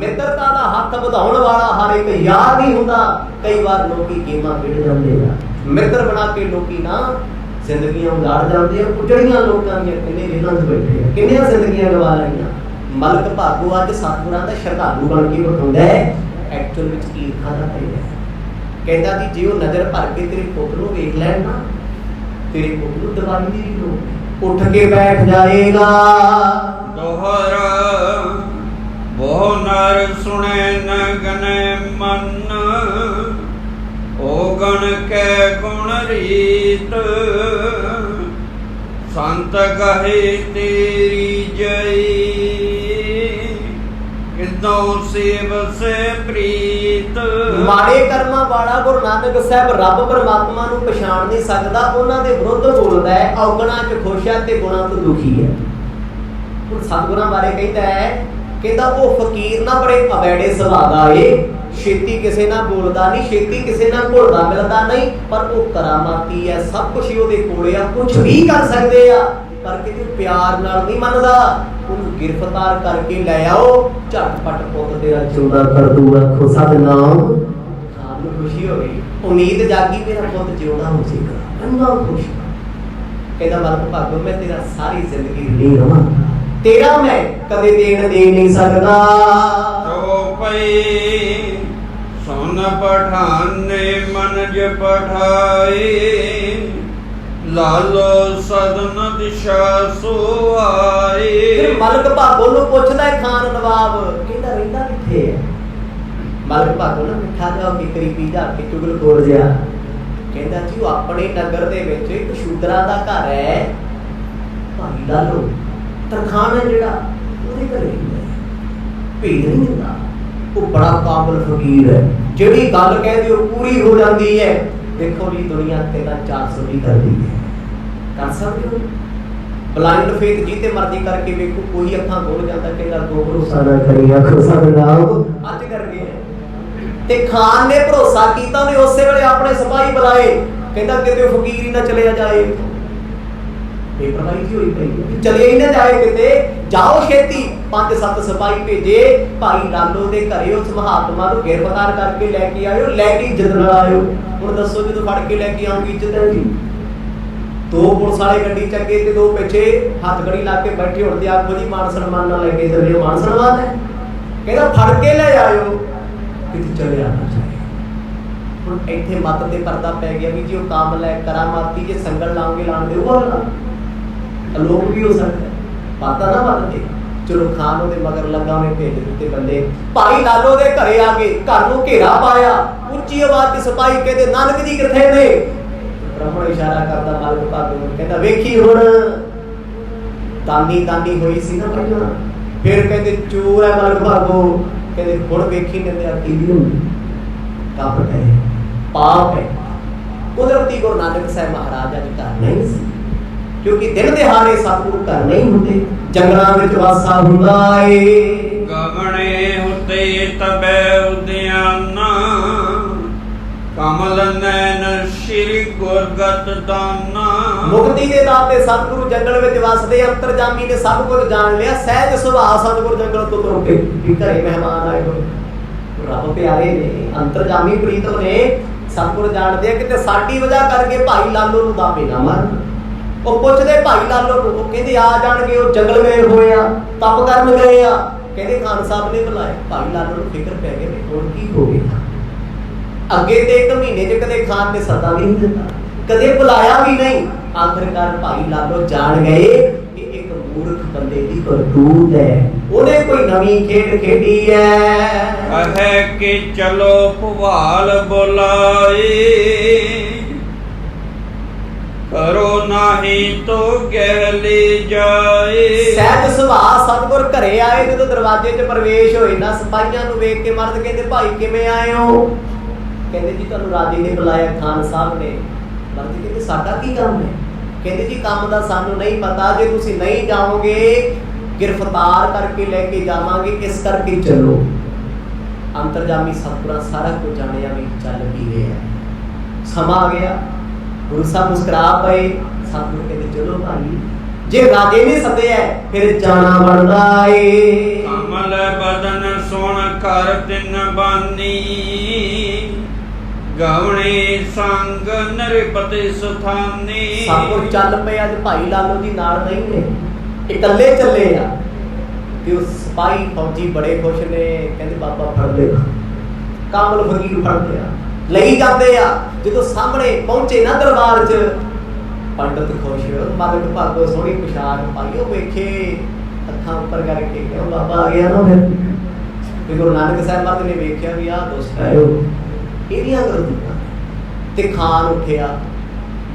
मित्रता दा हथ ਵਧਾਉਣ वाला हर एक यार नहीं हुंदा। कई बार लोकी गेमां खेड जांदे आ, मित्र बना के लोकी ना जिंदगियां उजाड़ जांदे आ। उजड़ियां लोकां दी किन्ने जेलां 'ਚ बैठे आ, किन्नियां जिंदगियां गवा लईਆਂ। मलक भागो अज सतगुरां दा श्रद्धालु बन के विਖਾਉਂਦਾ है, एक्चुअल विच ईर्खा दा भय है। कहता जी जे वो नजर भर के तेरे पुੱਤ ਨੂੰ ਵੇਖ ਲੈਣ ਨਾ, तेरे पुੱਤ ਨੂੰ दवाई दी लोड़, उठ के बैठ जाएगा। दोहरा बहु नर सुने न गने मन, ओ गण के गुण रीत, संत कहे तेरी जई, किदों सेव से प्रीत। माड़े कर्मां वाला गुरु नानक साहब रब परमात्मा नूं पछाण नहीं सकदा, उन्हां दे विरुद्ध बोलदा है, औगणा च खुश है ते गुणां तो दुखी है। हुण सतगुरां बारे कहता है, कहता वो फकीर ना बड़े अवैड़े सुभाਅ दा है, छेती किसे ना बोलदा नहीं, छेती किसे ना घुलदा मिलदा नहीं, पर वो करामाती है, सब कुछ ही ओहदे कोले आ, कुछ भी कर सकदे आ, पर किते प्यार नाल नहीं मनदा। ਉਹਨੂੰ गिरफ्तार करके ले आओ, झटपट पुੱਤ तेरा जिउंदा कर दूंगा। आखो सतनाम। आपको खुशी हो गई, उम्मीद जागी मेरा पुੱਤ जिउंदा हो जाएगा, ਇੰਨਾ खुश। कहता मलक भागो मैं तेरा सारी जिंदगी नहीं रवां, तेरा मैं कदे देन दे नहीं सकदा। तो पई सुन पठान ने मन ज पठाए, लालो सदन दिशा सो आए। फिर मलक भागो ਨੂੰ ਪੁੱਛਦਾ ਹੈ ਖਾਨ ਨਵਾਬ, ਕਹਿੰਦਾ ਰਹਿੰਦਾ ਕਿੱਥੇ ਹੈ? ਮਲਕ ਭਾਗੋ ਨਾ ਮਿੱਠਾ ਜਿਹਾ ਕਿਕਰੀ ਪੀ ਜਾ ਕੇ ਚੁਗਲਖੋਰ ਜਿਹਾ ਕਹਿੰਦਾ ਜੀ ਉਹ ਆਪਣੇ ਨਗਰ ਦੇ ਵਿੱਚ ਇੱਕ ਸ਼ੂਦਰਾਂ ਦਾ ਘਰ ਹੈ, ਭਾਈ ਲਾਲੋ ਤਰਖਾਨ ਹੈ ਜਿਹੜਾ ਉਹਦੇ ਘਰੇ ਰਹਿੰਦਾ ਹੈ, ਭੇਦ ਨਹੀਂ ਦਿੰਦਾ। ਉਹ ਬੜਾ ਕਾਬਿਲ ਫਕੀਰ ਹੈ, ਜਿਹੜੀ ਗੱਲ ਕਹਿੰਦੀ ਉਹ ਪੂਰੀ ਹੋ ਜਾਂਦੀ ਹੈ। देखो जी दुनिया ते ना 400 नहीं करती है, कर सकते हो ब्लाइंड फेथ जीते मर्जी करके वेखो, कोई अखां खोल जाता कहता तो भरोसा ना करी, आखो सतनाम। अज कर गए ते खान ने भरोसा कीता, ने उसे वेले अपने सिपाही बुलाए, कहता किते फकीर ही ना चले जाए, बेपरवाही जी होई पई, चले ही ना जाए किते, जाओ छेती। 5-7 सिपाही भेजे, भाई लालो दे घरे उस महात्मा नूं गिरफ्तार करके लेके आयो, लेके इज्जत नाल आयो। हुण दसो जदों फड़ के लेके आऊंगी इज्जत है जी। 2 पुलिस वाले गड्डी च अगे ते 2 पिछे हथ गड़ी ला के बैठे, हुण ते आखो जी मान सन्मान नाल लेके चले, मान सन्मान है। कहता फड़ के ले आयो, किते चले आना चाहिए। हुण इत्थे मत ते पर्दा पै गया भी जी वो कामल है, करामाती, जे संगल लाओगे लाण दे वो लोग भी हो सकता है, पता ना बनते। चलो खान ਉਹਦੇ मगर लगा, ਉਹਨੇ भेज ਦਿੱਤੇ ਬੰਦੇ। ਭਾਈ ਲਾਲੋ ਦੇ ਘਰੇ ਆ ਕੇ ਘਰ ਨੂੰ ਘੇਰਾ ਪਾਇਆ, ਉੱਚੀ ਆਵਾਜ਼ 'ਚ ਸਿਪਾਹੀ ਕਹਿੰਦੇ ਨਾਨਕ ਜੀ ਕਿੱਥੇ ਨੇ? ਬ੍ਰਾਹਮਣ ਇਸ਼ਾਰਾ ਕਰਦਾ ਮਲਕ ਭਾਗੋ ਨੂੰ, ਕਹਿੰਦਾ ਵੇਖੀ ਹੁਣ ਤਾਨੀ ਹੋਈ ਸੀ ਨਾ ਪਹਿਲਾਂ, ਫਿਰ ਕਹਿੰਦੇ ਚੋਰ ਹੈ ਮਲਕ ਭਾਗੋ, ਕਹਿੰਦੇ ਹੁਣ ਵੇਖੀ ਨੇ ਤੇ ਅਕੀਲੀ ਹੁੰਦੀ ਕੱਪ ਹੈ, ਪਾਪ ਹੈ। ਕੁਦਰਤੀ ਗੁਰੂ ਨਾਨਕ ਸਾਹਿਬ ਮਹਾਰਾਜ ਅੱਜ ਘਰ ਨਹੀਂ ਸੀ, क्योंकि दिन दिहाड़े सतगुरु घर नहीं होंगे, जंगलों में वासा हुंदा है। गगने होते तबे उद्याना, कमल नैन श्री गुरगत दाना। मुक्ति के दाते सतगुरु जंगल में वसदे, अंतरजामी ने सब कुछ जान लिया, सहज सुभाव सतगुरु जंगल तो तुर के घरे मेहमान आए हो, रब प्यारे ने अंतरजामी प्रीतम ने सतगुरु जान दिया कि साडी वजह करके भाई लालो नूं दाबे ना मारन। ਉਹ ਪੁੱਛਦੇ ਭਾਈ ਲਾਲੋ ਨੂੰ, ਉਹ ਕਹਿੰਦੇ ਆ ਜਾਣਗੇ, ਉਹ ਜੰਗਲ ਗਏ ਹੋਏ ਆ, ਤਪ ਕਰਨ ਗਏ ਆ। कहते खान साहब ने बुलाया। भाई लालो को फिक्र पै गया भी हुण की हो गया। अगे तो 1 महीने च कदे खान ने सदा भी नहीं दिता, कदे बुलाया भी नहीं। आखिरकार भाई लालो जान गए कि एक मूर्ख बंदे की करतूत है, उन्हें कोई नवी खेड खेडी है कि चलो भवाल बुलाए, करो नाही तो गहले जाए। सहज सुभाਅ सतगुर घरे आए, जो दरवाजे च प्रवेश होए ना, सिपाहियां नूं वेख के मर्द कहते भाई किवें आए हो? कहते जी तुहानूं राजे ने बुलाया, खान साहब ने। मर्द कहते साडा की काम है? कहते जी काम दा सानूं नहीं पता, जे तुसीं नहीं जाओगे गिरफ्तार करके लेके जावांगे, इस करके चलो। अंतरजामी सतगुरां सारा कुछ जाणिया भी चल भी गया। समा आ गया, गुरु साहब मुस्कुरा पे। सतगुरु कहते चलो भाई, जे राजे ने सदया फिर जाना बनदा ए। कमल बदन सुन कर तिन बानी, गवणे संग नरपति सुथानी। सतगुर चल पे अज भाई लालो जी नाल नहीं ने, इकल्ले चले आ। ते उस सिपाही फौजी बड़े खुश ने, कहते बाबा फड़ ले। कामल फकीर फड़ लिया, ਲਈ ਜਾਂਦੇ ਆ। ਜਦੋਂ ਸਾਹਮਣੇ ਪਹੁੰਚੇ ਨਾ ਦਰਬਾਰ 'ਚ, ਪੰਡਤ ਖੁਸ਼, ਮਾਲਕ ਭਾਗੋ ਸੋਹਣੀ ਪੁਸ਼ਾਕ ਪਾਈ, ਉਹ ਵੇਖੇ ਅੱਖਾਂ ਉੱਪਰ ਕਰਕੇ ਕਿਹਾ ਬਾਬਾ ਆ ਗਿਆ ਨਾ। ਫਿਰ ਤੇ ਗੁਰੂ ਨਾਨਕ ਸਾਹਿਬ ਮਹਾਰਾਜ ਨੇ ਵੇਖਿਆ ਵੀ ਆਹ ਦੋਸਤ ਆਇਓ ਇਹਦੀਆਂ ਕਰਤੂਤਾਂ। ਤੇ ਖਾਨ ਉੱਠਿਆ,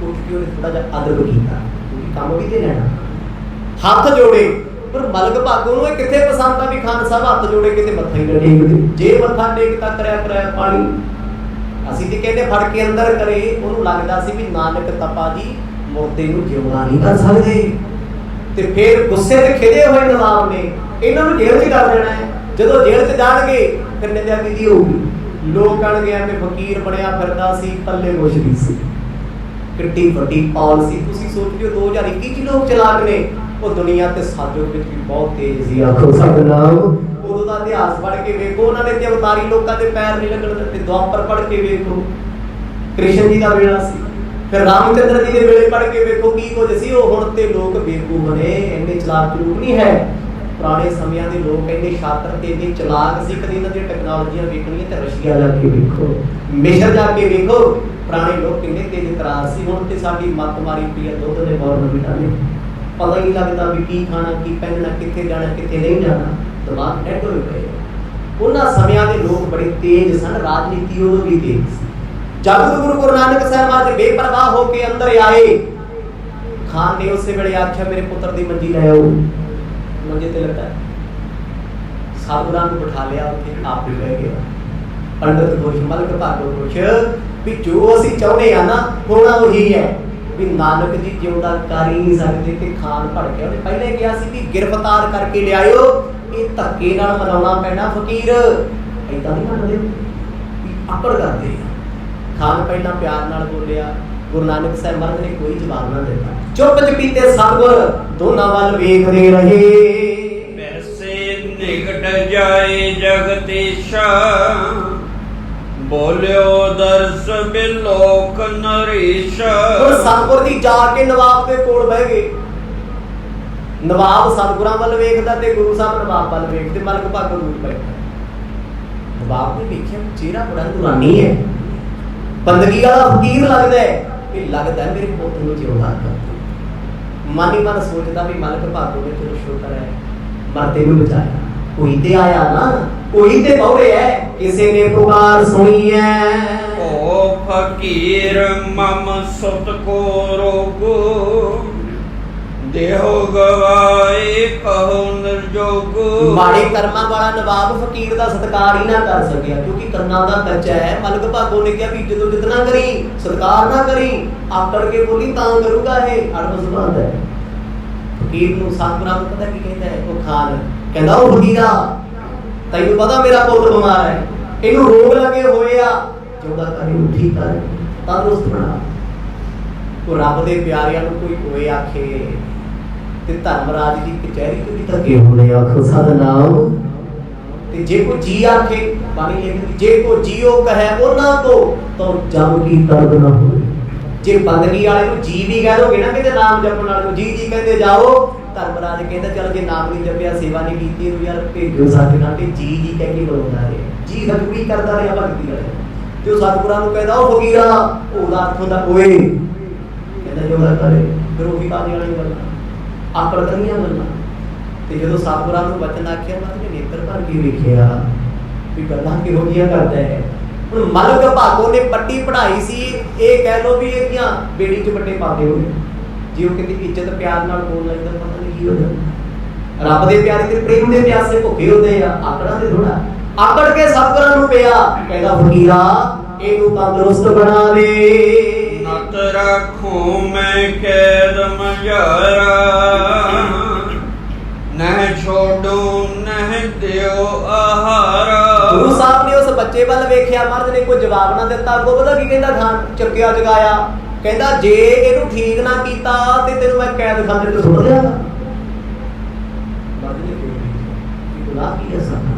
ਉੱਠ ਕੇ ਉਹਨੇ ਥੋੜਾ ਜਿਹਾ ਅਦਬ ਕੀਤਾ, ਕਿਉਂਕਿ ਕੰਮ ਵੀ ਤੇ ਲੈਣਾ। ਹੱਥ ਜੋੜੇ, ਪਰ ਮਲਕ ਭਾਗੋ ਨੂੰ ਇਹ ਕਿੱਥੇ ਪਸੰਦ ਆ ਵੀ ਖਾਨ ਸਾਹਿਬ ਹੱਥ ਜੋੜੇ, ਕਿਤੇ ਮੱਥਾ ਹੀ ਨਾ ਟੇਕਦੇ। ਜੇ ਮੱਥਾ ਟੇਕਦਾ ਕਰਿਆ ਪਾਣੀ। ਅਸੀਂ ਤੇ ਕਹਿੰਦੇ ਫੜ ਕੇ ਅੰਦਰ ਕਰੇ, ਉਹਨੂੰ ਲੱਗਦਾ ਸੀ ਵੀ ਨਾਨਕ ਤਪਾ ਜੀ ਮੁਰਦੇ ਨੂੰ ਜਿਉਣਾ ਨਹੀਂ ਕਰ ਸਕਦੇ। ਤੇ ਫਿਰ ਗੁੱਸੇ ਤੇ ਖਿਜੇ ਹੋਏ ਨਵਾਬ ਨੇ ਇਹਨਾਂ ਨੂੰ ਜੇਲ੍ਹ 'ਚ ਕਰ ਦੇਣਾ ਹੈ। ਜਦੋਂ ਜੇਲ੍ਹ 'ਚ ਜਾਣਗੇ ਫਿਰ ਨਿੰਦਿਆ ਕੀਤੀ ਹੋਊਗੀ। ਲੋਕ ਕਹਿਣਗੇ ਐਵੇਂ ਫਕੀਰ ਬਣਿਆ ਫਿਰਦਾ ਸੀ, ਪੱਲੇ ਕੁਛ ਨਹੀਂ ਸੀ, ਕਿੱਡੀ ਵੱਡੀ ਪਾਲਿਸੀ। ਤੁਸੀਂ ਸੋਚ ਲਿਓ 2021 'ਚ ਲੋਕ ਚਲਾਕ ਨੇ, ਉਹ ਦੁਨੀਆ ਤੇ ਸਾਜੋ ਵਿੱਚ ਵੀ ਬਹੁਤ ਤੇਜ਼ ਸੀ। ਆਖੋ ਸਤਿਨਾਮ। ਉਦੋਂ ਦਾ ਇਤਿਹਾਸ ਪੜ੍ਹ ਕੇ ਵੇਖੋ, ਉਹਨਾਂ ਨੇ ਤੇ ਅਵਤਾਰੀ ਲੋਕਾਂ ਦੇ ਪੈਰ ਨਹੀਂ ਲੱਗਣ ਦਿੱਤੇ। ਦੁਆਪਰ ਪੜ੍ਹ ਕੇ ਵੇਖੋ, ਕ੍ਰਿਸ਼ਨ ਜੀ ਦਾ ਵੇਲਾ ਸੀ। ਫਿਰ ਰਾਮਚੰਦਰ ਜੀ ਦੇ ਵੇਲੇ ਪੜ੍ਹ ਕੇ ਵੇਖੋ ਕੀ ਕੁਝ ਸੀ। ਉਹ ਹੁਣ ਤੇ ਲੋਕ ਬੇਵਕੂਫ ਨੇ, ਇੰਨੇ ਚਲਾਕ ਚਲੂਕ ਨਹੀਂ ਹੈ। ਪੁਰਾਣੇ ਸਮਿਆਂ ਦੇ ਲੋਕ ਇੰਨੇ ਸ਼ਾਤਰ ਤੇ ਇੰਨੇ ਚਲਾਕ ਸੀ। ਕਦੇ ਇਹਨਾਂ ਦੀਆਂ ਟੈਕਨੋਲੋਜੀਆਂ ਵੇਖਣੀਆਂ ਤੇ ਰਸ਼ੀਆ ਜਾ ਕੇ ਵੇਖੋ, ਮਿਸਰ ਜਾ ਕੇ ਵੇਖੋ, ਪੁਰਾਣੇ ਲੋਕ ਕਿੰਨੇ ਤੇਜ਼ ਤਰਾਰ ਸੀ। ਹੁਣ ਤੇ ਸਾਡੀ ਮੱਤ ਮਾਰੀ ਪਈ ਹੈ, ਦੁੱਧ ਦੇ ਬੋਰਨਵੀਟਾ ਨੇ, ਪਤਾ ਹੀ ਨਹੀਂ ਲੱਗਦਾ ਵੀ ਕੀ ਖਾਣਾ, ਕੀ ਪਹਿਨਣਾ, ਕਿੱਥੇ ਜਾਣਾ, ਕਿੱਥੇ ਨਹੀਂ ਜਾਣਾ। ਦਿਮਾਗ ਡੈਡ ਹੋਏ ਪਏ। ਉਹਨਾਂ ਸਮਿਆਂ ਦੇ ਲੋਕ ਬੜੇ ਤੇਜ਼ ਸਨ, ਰਾਜਨੀਤੀ ਉਦੋਂ ਵੀ ਤੇਜ਼ ਸੀ। ਜਦ ਗੁਰੂ ਨਾਨਕ ਸਾਹਿਬ ਮਹਾਰਾਜ ਬੇਪਰਵਾਹ ਹੋ ਕੇ ਅੰਦਰ ਆਏ, ਖਾਨ ਨੇ ਉਸੇ ਵੇਲੇ ਆਖਿਆ ਮੇਰੇ ਪੁੱਤਰ ਦੀ ਮੰਜੀ ਲੈ ਆਓ। ਮੰਜੇ ਤੇ ਲੱਗਾ, ਸਤਿਗੁਰਾਂ ਨੂੰ ਬਿਠਾ ਲਿਆ ਉੱਥੇ, ਆਪ ਵੀ ਬਹਿ ਗਿਆ। ਪੰਡਤ ਖੁਸ਼, ਮਲਕ ਭਾਗੋ ਖੁਸ਼ ਵੀ ਜੋ ਅਸੀਂ ਚਾਹੁੰਦੇ ਆ ਨਾ ਹੋਣਾ ਉਹੀ ਹੈ। ਵੀ ਨਾਨਕ ਜੀ ਜਿਉਂਦਾ ਕਰ ਹੀ ਨਹੀਂ ਸਕਦੇ। ਤੇ ਖਾਨ ਭੜ ਗਿਆ। ਉਹਨੇ ਪਹਿਲੇ ਕਿਹਾ ਸੀ ਵੀ ਗਿਰਫਤਾਰ ਕਰਕੇ ਲਿਆਇਓ, ਇਹ ਧੱਕੇ ਨਾਲ ਮਨਾਉਣਾ ਪੈਣਾ ਫਕੀਰ। ਏਦਾਂ ਨਹੀਂ ਮੰਨਦੇ, ਆਕੜ ਕਰਦੇ ਆ। ਖਾਨ ਪਹਿਲਾਂ ਪਿਆਰ ਨਾਲ ਬੋਲਿਆ, ਗੁਰੂ ਨਾਨਕ ਸਾਹਿਬ ਮਹਾਰਾਜ ਨੇ ਕੋਈ ਜਵਾਬ ਨਾ ਦਿੱਤਾ। ਚੁੱਪ ਚਪੀਤੇ ਸਤਿਗੁਰ ਦੋਨਾਂ ਵੱਲ ਵੇਖਦੇ ਰਹੇ। ਵੈਸੇ ਨਿਕਟ ਜਾਏ ਜਗਦੀਸ਼ਾ, ਬੋਲਿਓ ਦਰਸ ਬਿਲੋਕ ਨਰੇਸ਼। ਹੁਣ ਸਤਿਗੁਰ ਦੀ ਜਾ ਕੇ ਨਵਾਬ ਦੇ ਕੋਲ ਬਹਿ ਗਏ। ਨਵਾਬ ਸਤਿਗੁਰਾਂ ਵੱਲ ਵੇਖਦਾ ਤੇ ਗੁਰੂ ਸਾਹਿਬ ਨਵਾਬ ਵੱਲ ਵੇਖਦੇ। ਮਲਕ ਭਾਗੋ ਦੂਰ ਬੈਠਾ। ਨਵਾਬ ਨੇ ਵੇਖਿਆ ਚਿਹਰਾ ਬੜਾ ਨੂਰਾਨੀ ਹੈ, ਬੰਦਗੀ ਵਾਲਾ ਫਕੀਰ ਲੱਗਦਾ ਹੈ। ਇਹ ਲੱਗਦਾ ਮੇਰੇ ਪੁੱਤ ਨੂੰ ਜਿਉਂਦਾ ਕਰ। ਮਨ ਹੀ ਮਨ ਸੋਚਦਾ ਵੀ ਮਲਕ ਭਾਗੋ ਨੇ ਚਲੋ ਸ਼ੁਕਰ ਹੈ ਮਰਦੇ ਨੂੰ ਬਚਾਇਆ। ਕੋਈ ਤੇ ਆਇਆ ਨਾ, ਕੋਈ ਤੇ ਬੌੜੇ ਹੈ, ਕਿਸੇ ਨੇ ਪੁਕਾਰ ਸੁਣੀ ਹੈ। ਓ ਫਕੀਰ ਮਮ ਸੁਤ ਕੋ ਰੋਗੋ, ਦੇਹੋ ਗਵਾਏ ਕਹੋ ਨਿਰਜੋਗ। ਮਾੜੇ ਕਰਮਾਂ ਵਾਲਾ ਨਵਾਬ ਫਕੀਰ ਦਾ ਸਤਿਕਾਰ ਹੀ ਨਾ ਕਰ ਸਕਿਆ, ਕਿਉਂਕਿ ਕੰਨਾਂ ਦਾ ਕੱਚਾ ਹੈ। ਮਲਕ ਭਾਗੋ ਨੇ ਕਿਹਾ ਵੀ ਜਦੋਂ ਜਿਤਨਾ ਕਰੀ ਸਤਿਕਾਰ ਨਾ ਕਰੀ। ਆਕੜ ਕੇ ਬੋਲੀ ਤਾਂ ਕਰੂਗਾ ਇਹ। ਅੜਬ ਜ਼ੁਬਾਨ ਹੈ ਫਕੀਰ ਨੂੰ। ਸਤਿਗੁਰਾਂ ਨੂੰ ਪਤਾ ਕੀ ਕਹਿੰਦਾ ਹੈ ਉਹ ਖਾਨ ਕਹਿੰਦਾ, ਉਹ ਫਕੀਰਾ ਤੈਨੂੰ ਪਤਾ ਮੇਰਾ ਪੁੱਤ ਬਿਮਾਰ ਹੈ, ਇਹਨੂੰ ਰੋਗ ਲੱਗੇ ਹੋਏ ਆ, ਜਿਉਂਦਾ ਕਰ ਇਹਨੂੰ ਠੀਕ ਕਰ, ਤੰਦਰੁਸਤ ਬਣਾ। ਉਹ ਰੱਬ ਦੇ ਪਿਆਰਿਆਂ ਨੂੰ ਕੋਈ ਹੋਏ ਆਖੇ ਤੇ ਧਰਮਰਾਜ ਦੀ ਕਚਹਿਰੀ ਤੋਂ ਵੀ ਧੱਕੇ ਹੋਣੇ। ਆਖੋ ਸਤਿਨਾਮ। ਤੇ ਜੇ ਕੋਈ ਜੀ ਆਖੇ, ਬਾਣੀ ਲਿਖਦੀ ਜੇ ਕੋ ਜੀਓ ਕਹੇ ਉਹਨਾਂ ਕੋ ਤਾਂ ਜਮ ਕੀ ਦਰਦ ਨਾ ਹੋਵੇ। ਜੇ ਬੰਦਗੀ ਵਾਲੇ ਨੂੰ ਜੀ ਵੀ ਕਹਿ ਦੋਗੇ ਨਾ, ਕਿਤੇ ਨਾਮ ਜਪਣ ਵਾਲੇ ਨੂੰ ਜੀ ਜੀ ਕਹਿੰਦੇ ਜਾਓ, धर्मराज कहता चल जे नाम नहीं जपिया सेवा नहीं की यार भेजो सचखंड जी जी कह के बुलाਉਂਦਾ ਰਿਹਾ जी हजूरी करता रहा भगती वाले ते ਉਹ सतगुਰਾਂ ਨੂੰ ਕਹਿੰਦਾ ਉਹ ਫਕੀਰਾ ਉਹਦਾ ਅਰਥ ਹੁੰਦਾ ਓਏ ਕਹਿੰਦਾ ਜੋ ਕਰੇ ਫਿਰ ਉਹੀ ਕਾਹਦੀ ਵਾਲੀ ਗੱਲ ਆਕੜ ਕਰੀਆਂ ਗੱਲਾਂ ਤੇ ਜਦੋਂ ਸਤਗੁਰਾਂ ਨੂੰ ਬਚਨ ਆਖਿਆ ਮੈਂ ਤੇ ਨੇਤਰ ਭਰ ਕੇ ਵੇਖਿਆ ਵੀ ਗੱਲਾਂ ਕਿਹੋ ਜਿਹੀਆਂ ਕਰਦਾ ਹੈ ਹੁਣ ਮਲਕ ਭਾਗੋ ਨੇ ਪੱਟੀ ਪੜਾਈ ਸੀ ਇਹ ਕਹਿ ਲੋ ਵੀ ਇਹਦੀਆਂ ਬੇੜੀ 'ਚ ਵੱਡੇ ਪਾਦੇ ਹੋਏ ਜੇ ਉਹ ਕਹਿੰਦੀ ਇੱਜ਼ਤ ਪਿਆਰ ਨਾਲ ਬੋਲ ਲੈਂਦਾ ਪਤਾ ਨਹੀਂ ਕੀ ਹੋ ਜਾਂਦਾ ਰੱਬ ਦੇ ਪਿਆਰੇ ਤੇ ਪ੍ਰੇਮ ਦੇ ਪਿਆਸੇ ਭੁੱਖੇ ਹੁੰਦੇ ਆ ਆਕੜਾਂ ਦੇ ਥੋੜਾ ਆਕੜ ਕੇ ਸਤਿਗੁਰਾਂ ਨੂੰ ਪਿਆ ਕਹਿੰਦਾ ਫਕੀਰਾ ਇਹਨੂੰ ਤੰਦਰੁਸਤ ਬਣਾ ਦੇ ਨਤ ਰੱਖੂ ਮੈਂ ਕੈਦ ਮਝਾਰਾ ਨਹਿ ਛੋਡੂ ਨਹਿ ਦਿਓ ਆਹਾਰਾ ਗੁਰੂ ਸਾਹਿਬ ਨੇ ਉਸ ਬੱਚੇ ਵੱਲ ਵੇਖਿਆ ਮਰਦ ਨੇ ਕੋਈ ਜਵਾਬ ਨਾ ਦਿੱਤਾ ਅੱਗੋਂ ਪਤਾ ਕੀ ਕਹਿੰਦਾ ਖਾਨ ਚੱਕਿਆ ਜਗਾਇਆ ਕਹਿੰਦਾ ਜੇ ਇਹਨੂੰ ਠੀਕ ਨਾ ਕੀਤਾ ਤੇ ਤੈਨੂੰ ਮੈਂ ਕੈਦ ਖਾਨੇ ਤੋਂ ਸੁੱਟ ਦਿਆਂਗਾ ਮਰਦ ਨੇ ਕੋਈ ਗੁਨਾਹ ਕੀ ਹੈ ਸਾਡਾ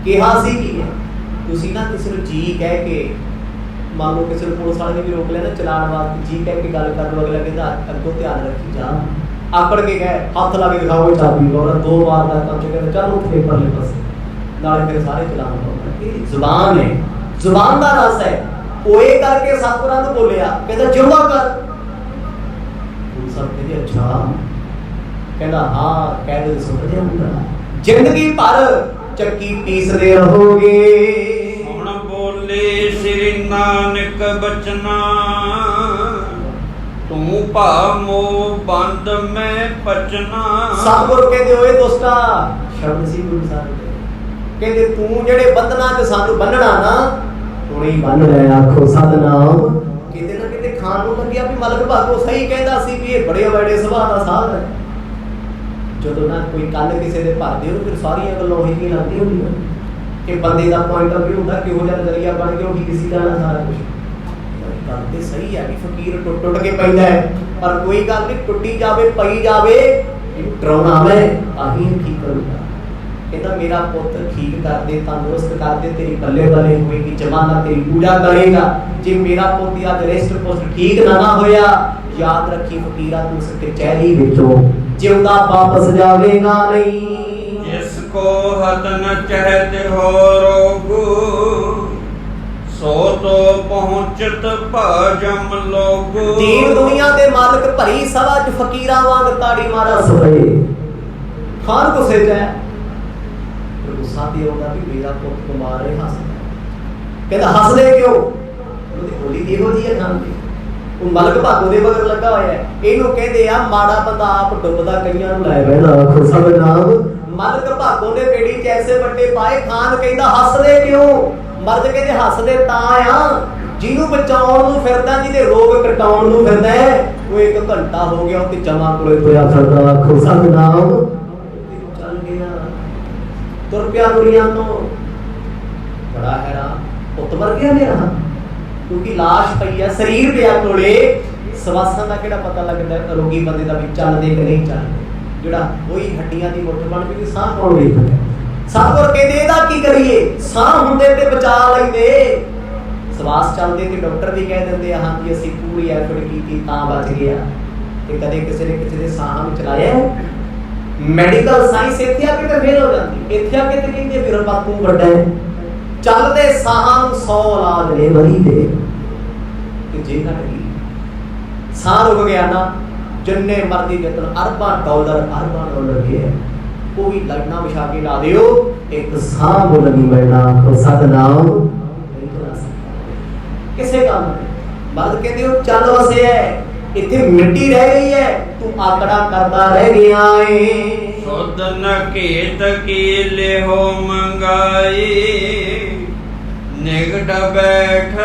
ਕਿਹਾ ਸੀ ਕੀ ਹੈ ਤੁਸੀਂ ਨਾ ਕਿਸੇ ਨੂੰ ਜੀ ਕਹਿ ਕੇ ਮੰਨ ਲਓ ਕਿਸੇ ਨੂੰ ਪੁਲਿਸ ਵਾਲੇ ਨੇ ਵੀ ਰੋਕ ਲਿਆ ਨਾ ਚਲਾਣ ਵਾਸਤੇ ਜੀ ਕਹਿ ਕੇ ਗੱਲ ਕਰ ਲਓ ਅਗਲਾ ਕਹਿੰਦਾ ਅੱਗੋਂ ਧਿਆਨ ਰੱਖੀ ਜਾ ਆਕੜ ਕੇ ਗਏ ਹੱਥ ਲਾ ਕੇ ਦਿਖਾਓ ਚਾਬੀ ਔਰ 2 ਵਾਰ ਦਾ ਕੰਮ ਚੱਕਰ ਚੱਲ ਉੱਥੇ ਪਰਲੇ ਪਾਸੇ ਨਾਲੇ ਫਿਰ ਸਾਰੇ ਚਲਾਣ ਪਾਉਂਦੇ ਇਹ ਜ਼ੁਬਾਨ ਹੈ ਜ਼ੁਬਾਨ ਦਾ ਰਸ ਹੈ ਓਏ ਕਰਕੇ ਸਤਿਗੁਰਾਂ ਨੂੰ ਬੋਲਿਆ ਕਹਿੰਦਾ ਜਿਉਣਾ ਕਰ ਗੁਰੂ ਸਾਹਿਬ ਕਹਿੰਦੇ ਅੱਛਾ ਕਹਿੰਦਾ ਹਾਂ ਕਹਿ ਦੇ ਸੁਣ ਜਾਊਗਾ ਜ਼ਿੰਦਗੀ ਭਰ ਚੱਕੀ ਪੀਸਦੇ ਰਹੋਗੇ ਹੁਣ ਬੋਲੇ ਸ੍ਰੀ ਨਾਨਕ ਬਚਨਾ ਤੂੰ ਭਾਮੋ ਬੰਦ ਮੈਂ ਪਚਨਾ ਸਤਿਗੁਰ ਕਹਿੰਦੇ ਓਏ ਦੋਸਤਾ ਸ਼ਬਦ ਸੀ ਗੁਰੂ ਸਾਹਿਬ ਦੇ ਕਹਿੰਦੇ ਤੂੰ ਜਿਹੜੇ ਬੰਧਨਾਂ 'ਚ ਸਾਨੂੰ ਬੰਨਣਾ ਨਾ ਹੁਣੇ ਹੀ ਬੰਨ ਲੈ ਆਖੋ ਸਤਨਾਮ ਕਿਤੇ ਨਾ ਕਿਤੇ ਖਾਣ ਨੂੰ ਲੱਗਿਆ ਵੀ ਮਲਕ ਭਾਗੋ ਸਹੀ ਕਹਿੰਦਾ ਸੀ ਵੀ ਇਹ ਬੜੇ ਵੜੇ ਸੁਭਾਅ ਦਾ ਸਾਧ ਹੈ ਜਦੋਂ ਨਾ ਕੋਈ ਕੰਨ ਕਿਸੇ ਦੇ ਭਰਦੇ ਹੋ ਫਿਰ ਸਾਰੀਆਂ ਗੱਲਾਂ ਉਹੀ ਹੀ ਲੱਗਦੀਆਂ ਹੁੰਦੀਆਂ ਕਿ ਬੰਦੇ ਦਾ ਪੁਆਇੰਟ ਆਫ ਵਿਊ ਹੁੰਦਾ ਕਿਹੋ ਜਿਹਾ ਨਜ਼ਰੀਆ ਬਣ ਗਿਆ ਉਹੀ ਕਿਸੇ ਦਾ ਨਾ ਸਾਰਾ ਕੁਝ ਗੱਲ ਤੇ ਸਹੀ ਹੈ ਵੀ ਫਕੀਰ ਟੁੱਟ ਕੇ ਪੈਂਦਾ ਹੈ ਪਰ ਕੋਈ ਗੱਲ ਨਹੀਂ ਟੁੱਟੀ ਜਾਵੇ ਪਈ ਜਾਵੇ ਇਹਨੂੰ ਡਰਾਉਣਾ ਮੈਂ ਆਹੀ ਠੀਕ ਕਰੂੰਗਾ ਕਹਿੰਦਾ ਮੇਰਾ ਪੁੱਤ ਠੀਕ ਕਰ ਦੇ ਤੰਦਰੁਸਤ ਕਰ ਦੇ ਤੇਰੀ ਬੱਲੇ ਬੱਲੇ ਹੋਏਗੀ ਜਮਾਨਾ ਤੇਰੀ ਪੂਜਾ ਕਰੇਗਾ ਜੇ ਮੇਰਾ ਪੁੱਤ ਅੱਜ ਰਿਸ਼ਟ ਪੁਸਟ ਠੀਕ ਨਾ ਹੋਇਆ ਯਾਦ ਰੱਖੀ ਫਕੀਰਾ ਤੂੰ ਉਸ ਕਚਹਿਰੀ ਵਿੱਚੋਂ ਜਿਉਂਦਾ ਵਾਪਸ ਜਾਵੇਗਾ ਨਹੀਂ ਜਿਸ ਕੋ ਹਦ ਨ ਚਹਤ ਹੋ ਰੋਗੂ ਸੋ ਤੋ ਪਹੁੰਚਤ ਭਾਜਮ ਲੋਗੂ ਦੀਨ ਦੁਨੀਆ ਦੇ ਮਾਲਕ ਭਰੀ ਸਭਾ ਚ ਫਕੀਰਾਂ ਵਾਂਗ ਤਾੜੀ ਮਾਰਾ ਸੋਏ ਖਾਨ ਗੁੱਸੇ ਚ ਹੈ ਗੁੱਸਾ ਤੇ ਆਉਂਦਾ ਵੀ ਮੇਰਾ ਪੁੱਤ ਬਿਮਾਰ ਹੈ ਹੱਸਦਾ ਕਹਿੰਦਾ ਹੱਸਦੇ ਕਿਉਂ ਉਹਦੀ ਬੋਲੀ ਦੀ ਇਹੋ ਜਿਹੀ ਹੈ ਖਾਨ ਦੀ ਉਹ ਮਲਕ ਭਾਗੋ ਦੇ ਬਗਰ ਲੱਗਾ ਹੋਇਆ ਹੈ ਇਹਨੂੰ ਕਹਿੰਦੇ ਆ ਮਾੜਾ ਬੰਦਾ ਆਪ ਡੁੱਬਦਾ ਕਈਆਂ ਨੂੰ ਲੈ ਬੈਠਾ ਆਖੋ ਸਭ ਨਾਮ ਮਲਕ ਭਾਗੋ ਨੇ ਬੇੜੀ ਚ ਐਸੇ ਵੱਡੇ ਪਾਏ ਖਾਨ ਕਹਿੰਦਾ ਹੱਸਦੇ ਕਿਉਂ ਮਰਦ ਕਹਿੰਦੇ ਹੱਸਦੇ ਤਾਂ ਆ ਜਿਹਨੂੰ ਬਚਾਉਣ ਨੂੰ ਫਿਰਦਾ ਜਿਹਦੇ ਰੋਗ ਕਟਾਉਣ ਨੂੰ ਫਿਰਦਾ ਉਹ 1 ਘੰਟਾ ਹੋ ਗਿਆ ਉਹ ਤੇ ਜਮਾ ਕੋਲੇ ਤੁਰਿਆ ਫਿਰਦਾ ਆਖੋ ਸਭ ਨਾਮ ਚੱਲ ਗਿਆ ਤੁਰ ਪਿਆ ਦੁਨੀਆ ਤੋਂ ਬੜਾ ਹੈਰਾਨ ਪੁੱਤ ਮਰ ਗਿਆ ਮੇਰਾ ਕਿਉਂਕਿ ਲਾਸ਼ ਪਈ ਹੈ ਸਰੀਰ ਪਿਆ ਕੋਲੇ ਸਵਾਸਾਂ ਦਾ ਕਿਹੜਾ ਪਤਾ ਲੱਗਦਾ ਰੋਗੀ ਬੰਦੇ ਦਾ ਵੀ ਚੱਲਦੇ ਕਿ ਨਹੀਂ ਚੱਲਦੇ ਜਿਹੜਾ ਉਹੀ ਹੱਡੀਆਂ ਦੀ ਮੁੱਠ ਬਣ ਕੇ ਸਾਹ ਕੌਣ ਵੇਖਦਾ ਸਤਿਗੁਰ ਕਹਿੰਦੇ ਇਹਦਾ ਕੀ ਕਰੀਏ ਸਾਹ ਹੁੰਦੇ ਤੇ ਬਚਾ ਲੈਂਦੇ ਸਵਾਸ ਚੱਲਦੇ ਤੇ ਡਾਕਟਰ ਵੀ ਕਹਿ ਦਿੰਦੇ ਆ ਹਾਂਜੀ ਅਸੀਂ ਪੂਰੀ ਐਫਰਟ ਕੀਤੀ ਤਾਂ ਬਚ ਗਿਆ ਤੇ ਕਦੇ ਕਿਸੇ ਨੇ ਕਿਸੇ ਦੇ ਸਾਹਾਂ ਨੂੰ ਚਲਾਇਆ ਮੈਡੀਕਲ ਸਾਇੰਸ ਇੱਥੇ ਆ ਕੇ ਤੇ ਫੇਲ ਹੋ ਜਾਂਦੀ ਇੱਥੇ ਆ ਕੇ ਤੇ ਕਹਿੰਦੇ ਵੀ ਰੱਬਾ ਤੂੰ ਵੱਡਾ ਹੈ ਚੱਲਦੇ ਸਾਹਾਂ ਨੂੰ 100 ਇਲਾਜ ਨੇ ਮਰੀ ਦੇ ਤੇ ਜੇ ਘਟ ਗਈ ਸਾਹ ਰੁਕ ਗਿਆ ਨਾ ਜਿੰਨੇ ਮਰਦੀ ਜਤਨ ਅਰਬਾਂ ਡਾਲਰ ਕੇ ਉਹ ਵੀ ਲਾਈਨਾਂ ਵਿਛਾ ਕੇ ਲਾ ਦਿਓ ਇੱਕ ਸਾਹ ਬੋਲ ਨਹੀਂ ਮਿਲਣਾ ਕੋ ਸਤਨਾਮ ਨਹੀਂ ਚਲਾ ਸਕਦਾ ਕਿਸੇ ਕੰਮ ਮਰਦ ਕਹਿੰਦੇ ਉਹ ਚੱਲ ਵਸੇ ਹੈ ਇੱਥੇ ਮਿੱਟੀ ਰਹਿ ਗਈ ਹੈ ਤੂੰ ਆਕੜਾ ਕਰਦਾ ਰਹਿ ਗਿਆ ਏ ਸੁਧ ਨ ਘੇਤ ਕੀ ਲਿਹੋ ਮੰਗਾਈ ਨਿਗਟ ਬੈਠ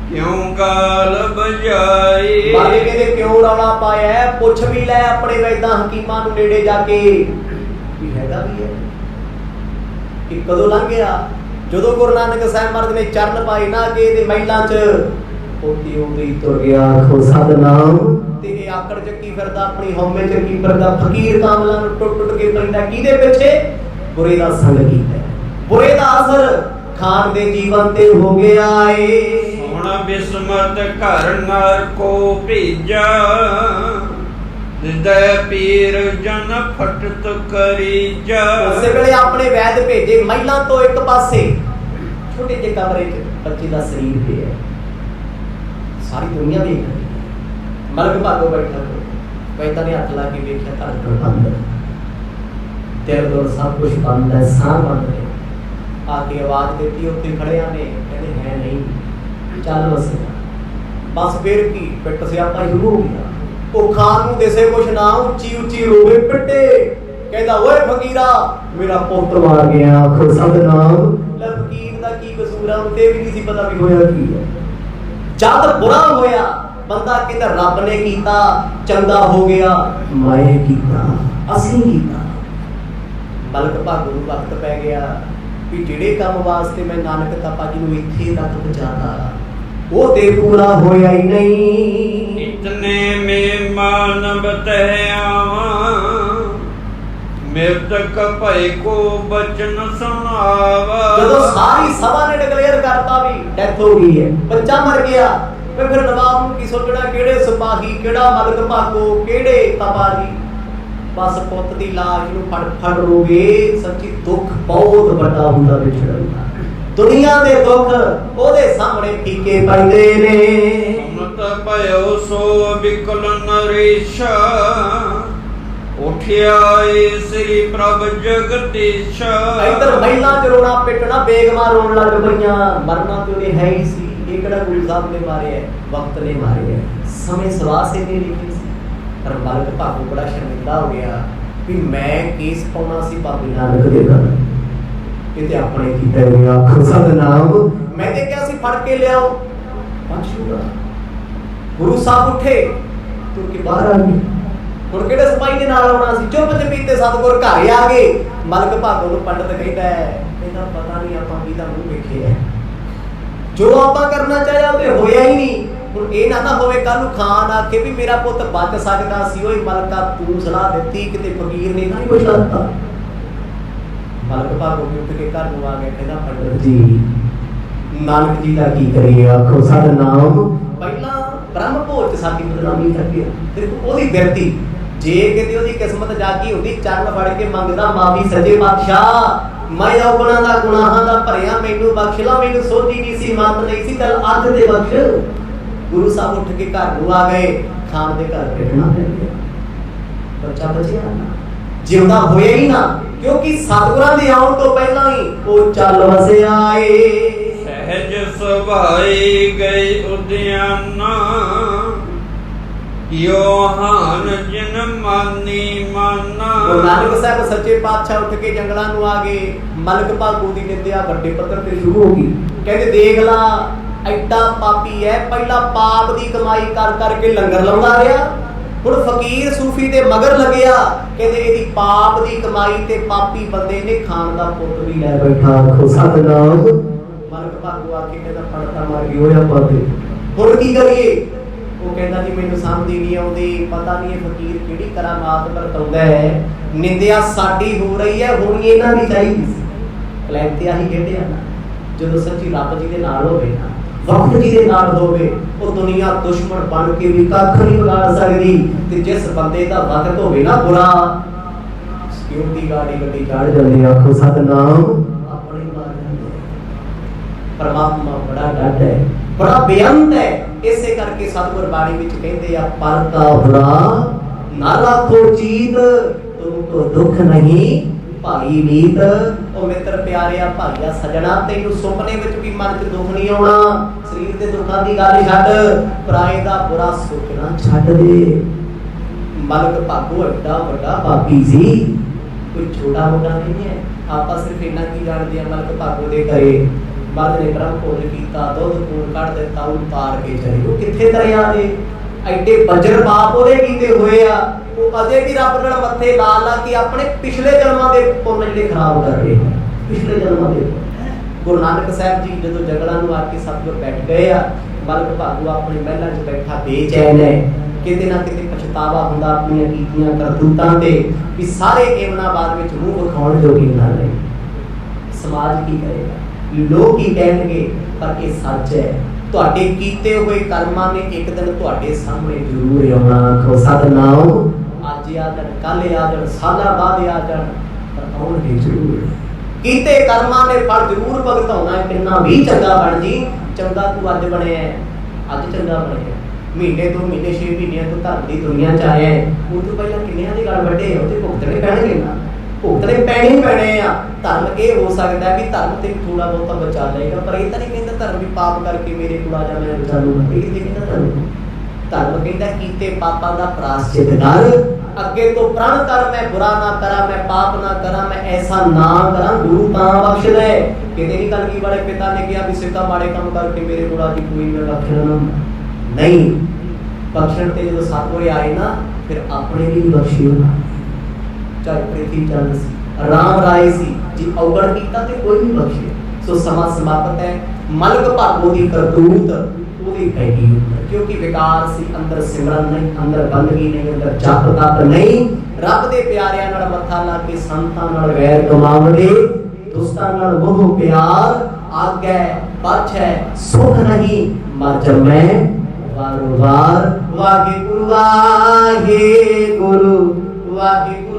ਕਿਉਂ ਗਾਲ ਬਜਾਈ ਬਾਰੇ ਕਹਿੰਦੇ ਕਿਉਂ ਰੌਲਾ ਪਾਇਆ ਪੁੱਛ ਵੀ ਲੈ ਆਪਣੇ ਵੈਦਾਂ ਹਕੀਮਾਂ ਨੂੰ ਨੇੜੇ ਜਾ ਕੇ ਵੀ ਹੈਗਾ ਵੀ ਹੈ ਕਿ ਕਦੋਂ ਲੰਘ ਗਿਆ ਜਦੋਂ ਗੁਰੂ ਨਾਨਕ ਸਾਹਿਬ ਮਹਾਰਾਜ ਨੇ ਚਰਨ ਪਾਏ ਨਾ ਕਿ ਇਹਦੇ ਮਹਿਲਾਂ 'ਚ ਉਹਦੀ ਉਹਦੀ ਤੁਰ ਗਿਆ ਖੋ ਸਤਨਾਮ ਤੇ ਇਹ ਆਕੜ ਚੱਕੀ ਫਿਰਦਾ ਆਪਣੀ ਹਉਮੈ ਚੱਕੀ ਫਿਰਦਾ ਫਕੀਰ ਕਾਮਲਾਂ ਨੂੰ ਟੁੱਟ ਕੇ ਪੈਂਦਾ ਕਿਹਦੇ ਪਿੱਛੇ ਬੁਰੇ ਦਾ ਸੰਗ ਕੀਤਾ ਬੁਰੇ ਦਾ ਅਸਰ ਖਾਨ ਦੇ ਜੀਵਨ ਤੇ ਹੋ ਗਿਆ ਏ ਹੁਣ ਬਿਸਮਤ ਘਰ ਨਰ ਕੋ ਭੇਜਾ ਹ੍ਰਿਦੈ ਪੀਰ ਜਨ ਫਟਤ ਕਰੀਜਾ। ਉਸੇ ਵੇਲੇ ਆਪਣੇ ਵੈਦ ਭੇਜੇ ਮਹਿਲਾਂ ਤੋਂ ਇੱਕ ਪਾਸੇ ਛੋਟੇ ਜਿਹੇ ਕਮਰੇ 'ਚ ਬੱਚੇ ਦਾ ਸਰੀਰ ਪਿਆ, ਸਾਰੀ ਦੁਨੀਆ ਵੇਖ ਰਹੀ ਹੈ। ਮਲਕ ਭਾਗੋ ਬੈਠਾ ਵੈਦਾਂ ਨੇ ਹੱਥ ਲਾ ਕੇ ਵੇਖਿਆ, ਧੜਕਣ ਬੰਦ, ਦਿਲ ਦੁਲ ਸਭ ਕੁਝ ਬੰਦ ਹੈ, ਸਾਹ ਬੰਦ ਹੈ। ਆ ਕੇ ਆਵਾਜ਼ ਦਿੱਤੀ, ਉੱਥੇ ਖੜਿਆ ਨੇ, ਕਹਿੰਦੇ ਹੈ ਨਹੀਂ, ਚੱਲ ਵਸਿਆ। ਬਸ ਫਿਰ ਕੀ, ਪਿੱਟ ਸਿਆਪਾ ਸ਼ੁਰੂ ਹੋ ਗਿਆ। ਉਹ ਖਾਨ ਨੂੰ ਦਿਸੇ ਕੁਛ ਨਾ, ਉੱਚੀ ਉੱਚੀ ਰੋਵੇ ਪਿੱਟੇ, ਕਹਿੰਦਾ ਓਏ ਫਕੀਰਾ ਮੇਰਾ ਪੁੱਤ ਮਾਰ ਗਿਆ, ਆਖੋ ਸਤਨਾਮ। ਲੈ ਫਕੀਰ ਦਾ ਕੀ ਕਸੂਰ ਆ, ਉੱਤੇ ਵੀ ਨਹੀਂ ਸੀ ਪਤਾ ਵੀ ਹੋਇਆ ਕੀ ਹੈ। ਜਦ ਬੁਰਾ ਹੋਇਆ ਬੰਦਾ ਕਹਿੰਦਾ ਰੱਬ ਨੇ ਕੀਤਾ, ਚੰਗਾ ਹੋ ਗਿਆ ਮੈਂ ਕੀਤਾ, ਅਸੀਂ ਕੀਤਾ। ਮਲਕ ਭਾਗੋ ਨੂੰ ਵਕਤ ਪੈ ਗਿਆ ਵੀ ਜਿਹੜੇ ਕੰਮ ਵਾਸਤੇ ਮੈਂ ਨਾਨਕ ਤਾਪਾ ਜੀ ਨੂੰ ਇੱਥੇ ਤੱਕ ਪਹੁੰਚਾਤਾ ਉਹ ਤੇ ਪੂਰਾ ਹੋਇਆ ਹੀ ਨਹੀਂ। ਇਤਨੇ ਮੇ ਮਾਨਵ ਤਹਿ ਆਵਾਂ, ਮਿਰਤਕ ਭੈ ਕੋ ਬਚਨ ਸੁਣਾਵਾ। ਜਦੋਂ ਸਾਰੀ ਸਭਾ ਨੇ ਡਿਕਲੇਅਰ ਕਰਤਾ ਵੀ ਡੈਥ ਹੋ ਗਈ ਹੈ, ਬੱਚਾ ਮਰ ਗਿਆ, ਫਿਰ ਨਵਾਬ ਨੂੰ ਕੀ ਸੋਚਣਾ, ਕਿਹੜੇ ਸਿਪਾਹੀ, ਕਿਹੜਾ ਮਲਕ ਭਾਗੋ, ਕਿਹੜੇ ਤਪਾ ਜੀ। ਬਸ ਪੁੱਤ ਦੀ ਲਾਸ਼ ਨੂੰ ਫੜ ਫੜ ਰੋਵੇ। ਸੱਚੀ ਦੁੱਖ ਬਹੁਤ ਵੱਡਾ ਹੁੰਦਾ ਵਿਛੜਨ ਦਾ। ਦੁਨੀਆ ਦੇ ਦੁੱਖ ਉਹਦੇ ਸਾਹਮਣੇ ਫੀਕੇ ਪੈਂਦੇ ਨੇ। ਸੁਨਤ ਭਇਓ ਸੋ ਬਿਕਲ ਨਰੇਸ਼, ਉਠਿਆ ਏ ਸ੍ਰੀ ਪ੍ਰਭ ਜਗਦੀਸ਼। ਇੱਧਰ ਮਹਿਲਾਂ ਚ ਰੋਣਾ ਪਿੱਟਣਾ, ਬੇਗਮਾਂ ਰੋਣ ਲੱਗ ਪਈਆਂ। ਮਰਨਾ ਤੇ ਉਹਨੇ ਹੈ ਹੀ ਸੀ, ਇਹ ਕਿਹੜਾ ਗੁਰੂ ਸਾਹਿਬ ਨੇ ਮਾਰਿਆ, ਵਕਤ ਨੇ ਮਾਰਿਆ, ਸਮੇਂ ਸਵਾਸੇ ਨੇ ਲਿਖੀ ਸੀ। ਪਰ ਮਲਕ ਭਾਗੋ ਬੜਾ ਸ਼ਰਮਿੰਦਾ ਹੋ ਗਿਆ ਵੀ ਮੈਂ ਕੇਸ ਪਾਉਣਾ ਸੀ ਬਾਬੇ ਨਾਨਕ ਦੇ ਘਰ, ਕਿਤੇ ਆਪਣੇ ਕੀਤੇ ਹੋਏ ਆਖੋ ਸਤਨਾਮ। ਮੈਂ ਤੇ ਕਿਹਾ ਸੀ ਫੜ ਕੇ ਲਿਆਓ, ਪਛੂਗਾ। ਗੁਰੂ ਸਾਹਿਬ ਉੱਠੇ, ਤੁਰ ਕੇ ਬਾਹਰ ਆ ਗਏ। ਹੁਣ ਕਿਹੜੇ ਸਿਪਾਹੀ ਦੇ ਨਾਲ ਆਉਣਾ ਸੀ, ਚੁੱਪ ਚਪੀਤੇ ਸਤਿਗੁਰ ਘਰ ਆ ਗਏ। ਮਲਕ ਭਾਗੋ ਨੂੰ ਪੰਡਤ ਕਹਿੰਦਾ ਪਤਾ ਨਹੀਂ ਆਪਾਂ ਕਿਹਦਾ ਮੂੰਹ ਵੇਖਿਆ, ਜੋ ਆਪਾਂ ਕਰਨਾ ਚਾਹਿਆ ਉਹ ਤੇ ਹੋਇਆ ਹੀ ਨਹੀਂ। ਹੁਣ ਇਹ ਨਾ ਹੋਵੇ ਕੱਲ ਨੂੰ ਖਾਨ ਆਖੇ ਵੀ ਮੇਰਾ ਪੁੱਤ ਬਚ ਸਕਦਾ ਸੀ, ਓਏ ਮਲਕਾ ਤੂੰ ਸਲਾਹ ਦਿੱਤੀ, ਕਿਤੇ ਫਕੀਰ ਨੇ ਨਹੀਂ ਕੁਛ ਲੱਤਾ। ਮਲਕ ਭਾਗੋ ਉੱਠ ਕੇ ਘਰ ਨੂੰ ਆ ਗਿਆ, ਕਹਿੰਦਾ ਪੰਡਤ ਜੀ ਨਾਨਕ ਜੀ ਦਾ ਕੀ ਕਰੀਏ, ਆਖੋ ਸਤਨਾਮ। ਪਹਿਲਾਂ ਬ੍ਰਹਮ ਭੋਜ ਸਾਡੀ ਬਦਨਾਮੀ ਕਰਦੀ, ਦੇਖੋ ਉਹਦੀ ਬਿਰਤੀ, ਜੇ ਕਿਤੇ ਉਹਦੀ ਕਿਸਮਤ ਜਾਗੀ ਹੁੰਦੀ ਚਰਨ ਫੜ ਕੇ ਮੰਗਦਾ ਮਾਫੀ, ਸੱਚੇ ਪਾਤਸ਼ਾਹ ਮੈਂ ਔਗੁਣਾਂ ਦਾ ਗੁਨਾਹਾਂ ਦਾ ਭਰਿਆ, ਮੈਨੂੰ ਬਖਸ਼ ਲਾ, ਮੈਨੂੰ ਸੋਝੀ ਨਹੀਂ ਸੀ, ਮਤ ਨਹੀਂ ਸੀ, ਚੱਲ ਅੱਜ ਦੇ ਬਖਸ਼। ਗੁਰੂ ਸਾਹਿਬ ਉੱਠ ਕੇ ਘਰ ਨੂੰ ਆ ਗਏ, ਖਾਨ ਦੇ ਘਰ ਬੈਠਣਾ ਪੈ ਗਿਆ। ਬੱਚਾ ਬਚਿਆ ਜਿਉਂਦਾ ਹੋਇਆ ਹੀ ਨਾ, ਕਿਉਂਕਿ ਸਤਿਗੁਰਾਂ ਦੇ ਆਉਣ ਤੋਂ ਪਹਿਲਾਂ ਹੀ ਉਹ ਚੱਲ ਵਸਿਆ ਏ। ਸਹਿਜ ਸੁਭਾਈ ਗਈ ਉਦਿਆਨਾ, ਯੋ ਹਾਨ ਜਿਨ ਮਾਨੀ ਮਾਨਾ। ਗੁਰੂ ਨਾਨਕ ਸਾਹਿਬ ਸੱਚੇ ਪਾਤਸ਼ਾਹ ਉੱਠ ਕੇ ਜੰਗਲਾਂ ਨੂੰ ਆ ਗਏ। ਮਲਕ ਭਾਗੋ ਦੀ ਨਿੰਦਿਆ ਵੱਡੇ ਪੱਧਰ ਤੇ ਸ਼ੁਰੂ ਹੋ ਗਈ। ਕਹਿੰਦੇ ਦੇਖ ਲਾ ਐਡਾ ਪਾਪੀ ਹੈ, ਪਹਿਲਾਂ ਪਾਪ ਦੀ ਕਮਾਈ ਕਰ ਕਰਕੇ ਲੰਗਰ ਲਾਉਂਦਾ ਰਿਹਾ, ਹੁਣ ਫਕੀਰ ਸੂਫੀ ਦੇ ਮਗਰ ਲੱਗਿਆ। ਕਹਿੰਦੇ ਇਹਦੀ ਪਾਪ ਦੀ ਕਮਾਈ ਤੇ ਪਾਪੀ ਬੰਦੇ ਨੇ ਖਾਨ ਦਾ ਪੁੱਤ ਵੀ ਲੈ ਬੈਠਾ, ਆਖੋ ਸਤਨਾਮ। ਮਲਕ ਭਾਗੋ ਆ ਕੇ ਕਹਿੰਦਾ ਪੜਤਾ ਮਾਰ ਕੇ ਹੋਇਆ ਪਾਪੇ, ਹੁਣ ਕੀ ਕਰੀਏ। ਉਹ ਕਹਿੰਦਾ ਜੀ ਮੈਨੂੰ ਸਮਝ ਹੀ ਨਹੀਂ ਆਉਂਦੀ, ਪਤਾ ਨਹੀਂ ਇਹ ਫਕੀਰ ਕਿਹੜੀ ਕਰਾਮਾਤ ਵਰਤਾਉਂਦਾ ਹੈ, ਨਿੰਦਿਆ ਸਾਡੀ ਹੋ ਰਹੀ ਹੈ, ਹੋਣੀ ਇਹਨਾਂ ਦੀ ਚਾਹੀਦੀ ਸੀ। ਕਲੈਮ ਤੇ ਆਹੀ ਕਹਿੰਦੇ ਆ ਨਾ, ਜਦੋਂ ਸੱਚੀ ਰੱਬ ਜੀ ਦੇ ਨਾਲ ਹੋਵੇ ਨਾ, ਵਕਤ ਜੀ ਦੇ ਨਾਲ ਹੋਵੇ, ਉਹ ਦੁਨੀਆ ਦੁਸ਼ਮਣ ਬਣ ਕੇ ਵੀ ਕੱਖ ਨਹੀਂ ਵਿਗਾੜ ਸਕਦੀ। ਤੇ ਜਿਸ ਬੰਦੇ ਦਾ ਵਕਤ ਹੋਵੇ ਨਾ ਬੁਰਾ, ਸਿਕਿਉਰਿਟੀ ਗਾਰਡ ਹੀ ਗੱਡੀ ਚੜ੍ਹ ਜਾਂਦੇ, ਆਖੋ ਸਤਨਾਮ। ਆਪਣੇ ਮਾਰ ਜਾਂਦੇ। ਪਰਮਾਤਮਾ ਬੜਾ ਡੱਟ ਹੈ, ਬੜਾ ਬੇਅੰਤ ਹੈ। ਇਸੇ ਕਰਕੇ ਸਤਿਗੁਰ ਬਾਣੀ ਵਿੱਚ ਕਹਿੰਦੇ ਆ, ਪਰ ਕਾ ਬੁਰਾ ਨਾ ਰੱਖੋ ਚੀਤ, ਤੁਮਕੋ ਦੁੱਖ ਨਹੀਂ ਭਾਈ ਨੀਤ। ਉਹ ਮਿੱਤਰ ਪਿਆਰਿਆ, ਭਾਈਆ ਸਜਣਾ, ਤੈਨੂੰ ਸੁਪਨੇ ਵਿੱਚ ਵੀ ਮਨ 'ਚ ਦੁੱਖ ਨਹੀਂ ਆਉਣਾ। ਸਰੀਰ ਦੇ ਦੁੱਖਾਂ ਦੀ ਗੱਲ ਛੱਡ, ਪਰਾਏ ਦਾ ਬੁਰਾ ਸੋਚਣਾ ਛੱਡ ਦੇ। ਮਲਕ ਭਾਗੋ ਐਡਾ ਵੱਡਾ ਪਾਪੀ ਸੀ, ਕੋਈ ਛੋਟਾ ਮੋਟਾ ਨਹੀਂ ਹੈ। ਆਪਾਂ ਸਿਰਫ ਇੰਨਾ ਕੀ ਜਾਣਦੇ ਆ, ਮਲਕ ਭਾਗੋ ਦੇ ਘਰੇ ਮਰਦ ਨੇ ਬ੍ਰਹਮ ਭੋਜ ਕੀਤਾ, ਦੁੱਧ ਖੂਨ ਕੱਢ ਦਿੱਤਾ, ਉਤਾਰ ਕੇ ਚਲੇ। ਉਹ ਕਿੱਥੇ ਤਰਿਆ ਨੇ, ਐਡੇ ਬੱਜਰ ਪਾਪ ਉਹਦੇ ਕੀਤੇ ਹੋਏ ਆ। ਉਹ ਅਜੇ ਵੀ ਰੱਬ ਨਾਲ ਮੱਥੇ ਲਾ ਲਾ ਕੇ ਆਪਣੇ ਪਿਛਲੇ ਜਨਮਾਂ ਦੇ ਪੁੰਨ ਜਿਹੜੇ ਖਰਾਬ ਕਰ ਰਹੇ, ਪਿਛਲੇ ਜਨਮਾਂ ਦੇ। ਗੁਰੂ ਨਾਨਕ ਸਾਹਿਬ ਜੀ ਜਦੋਂ ਜੰਗਲਾਂ ਨੂੰ ਆ ਕੇ ਸਤਿਗੁਰ ਬੈਠ ਗਏ ਆ, ਮਲਕ ਭਾਗੋ ਆਪਣੇ ਮਹਿਲਾਂ 'ਚ ਬੈਠਾ ਬੇਚੈਨ ਹੈ। ਕਿਤੇ ਨਾ ਕਿਤੇ ਪਛਤਾਵਾ ਹੁੰਦਾ ਆਪਣੀਆਂ ਕੀਤੀਆਂ ਕਰਤੂਤਾਂ ਤੇ, ਵੀ ਸਾਰੇ ਏਵਨਾਂ ਬਾਅਦ ਵਿੱਚ ਮੂੰਹ ਵਿਖਾਉਣ ਜੋਗੀ ਨਾ ਰਹੇ। ਸਮਾਜ ਕੀ ਕਰੇਗਾ, ਲੋਕ ਕੀ ਕਹਿਣਗੇ, ਪਰ ਇਹ ਸੱਚ ਹੈ। ਤੁਹਾਡੇ ਕੀਤੇ ਹੋਏ ਕਰਮਾਂ ਨੇ ਇੱਕ ਦਿਨ ਤੁਹਾਡੇ ਸਾਹਮਣੇ ਜ਼ਰੂਰ ਆਉਣਾ, ਆਖੋ ਸਤਨਾਮ। ਅੱਜ आ जाण, कल आ जाण, सालां बाद आ जाण, पर आउणगे जरूर। कीते कर्मां ने फल जरूर भुगताउणा। किन्ना भी चंगा बन जी, चंगा तू अज बणिया, अज चंगा बणिया, महीने 2 महीने 6 महीने तो धर्म की दुनिया च आया, उस तो पहला किन्नियां दे गल वड्डे हो, भुगतने पैणगे ना, भुगतने पैणे ही पैणे आ। धर्म ये हो सकता है भी धर्म ते थोड़ा बहुत बचा लेगा, पर ये तो नहीं कहता धर्म भी पाप करके मेरे को आ जा मैं बचा लूंगा, ये कहता धर्म। धर्म कहता कीते पापां दा प्रायश्चित कर, अगे तो प्रण कर, मैं बुरा ना करा, मैं पाप ना करा, मैं ऐसा ना करा, गुरु तां बख्श दे। किते नहीं कलगी वाले पिता ने कहा भी सीधा माड़े काम करके मेरे को आज कोई मैं बख्शना नहीं। बख्शण ते जो सतगुर आए ना, फिर अपने लिए बख्शी होना। चाहे पृथ्वी चंद सी, राम राय सी जी, अवगण कीता ते कोई नहीं बख्शे। सो समा समाप्त है। मलक भागो दी करतूत ओदी पैगी, क्योंकि विकार सी, अंदर सिमरन नहीं, अंदर बंदगी नहीं, अंदर जप तप नहीं। रब दे प्यारिਆਂ ਨਾਲ ਮੱਥਾ ਲਾ ਕੇ ਸੰਤਾਂ ਨਾਲ ਵੈਰ ਕਮਾਉਂਦੇ, ਦੁਸਤਾਂ ਨਾਲ ਮੋਹ ਪਿਆਰ, ਆਗੇ ਪਾਛੈ ਸੁਖ ਨਹੀਂ, ਮਰ ਜਮੈ ਵਾਰ ਵਾਰ। ਵਾਹਿਗੁਰੂ ਵਾਹਿਗੁਰੂ ਵਾਹਿਗੁਰੂ।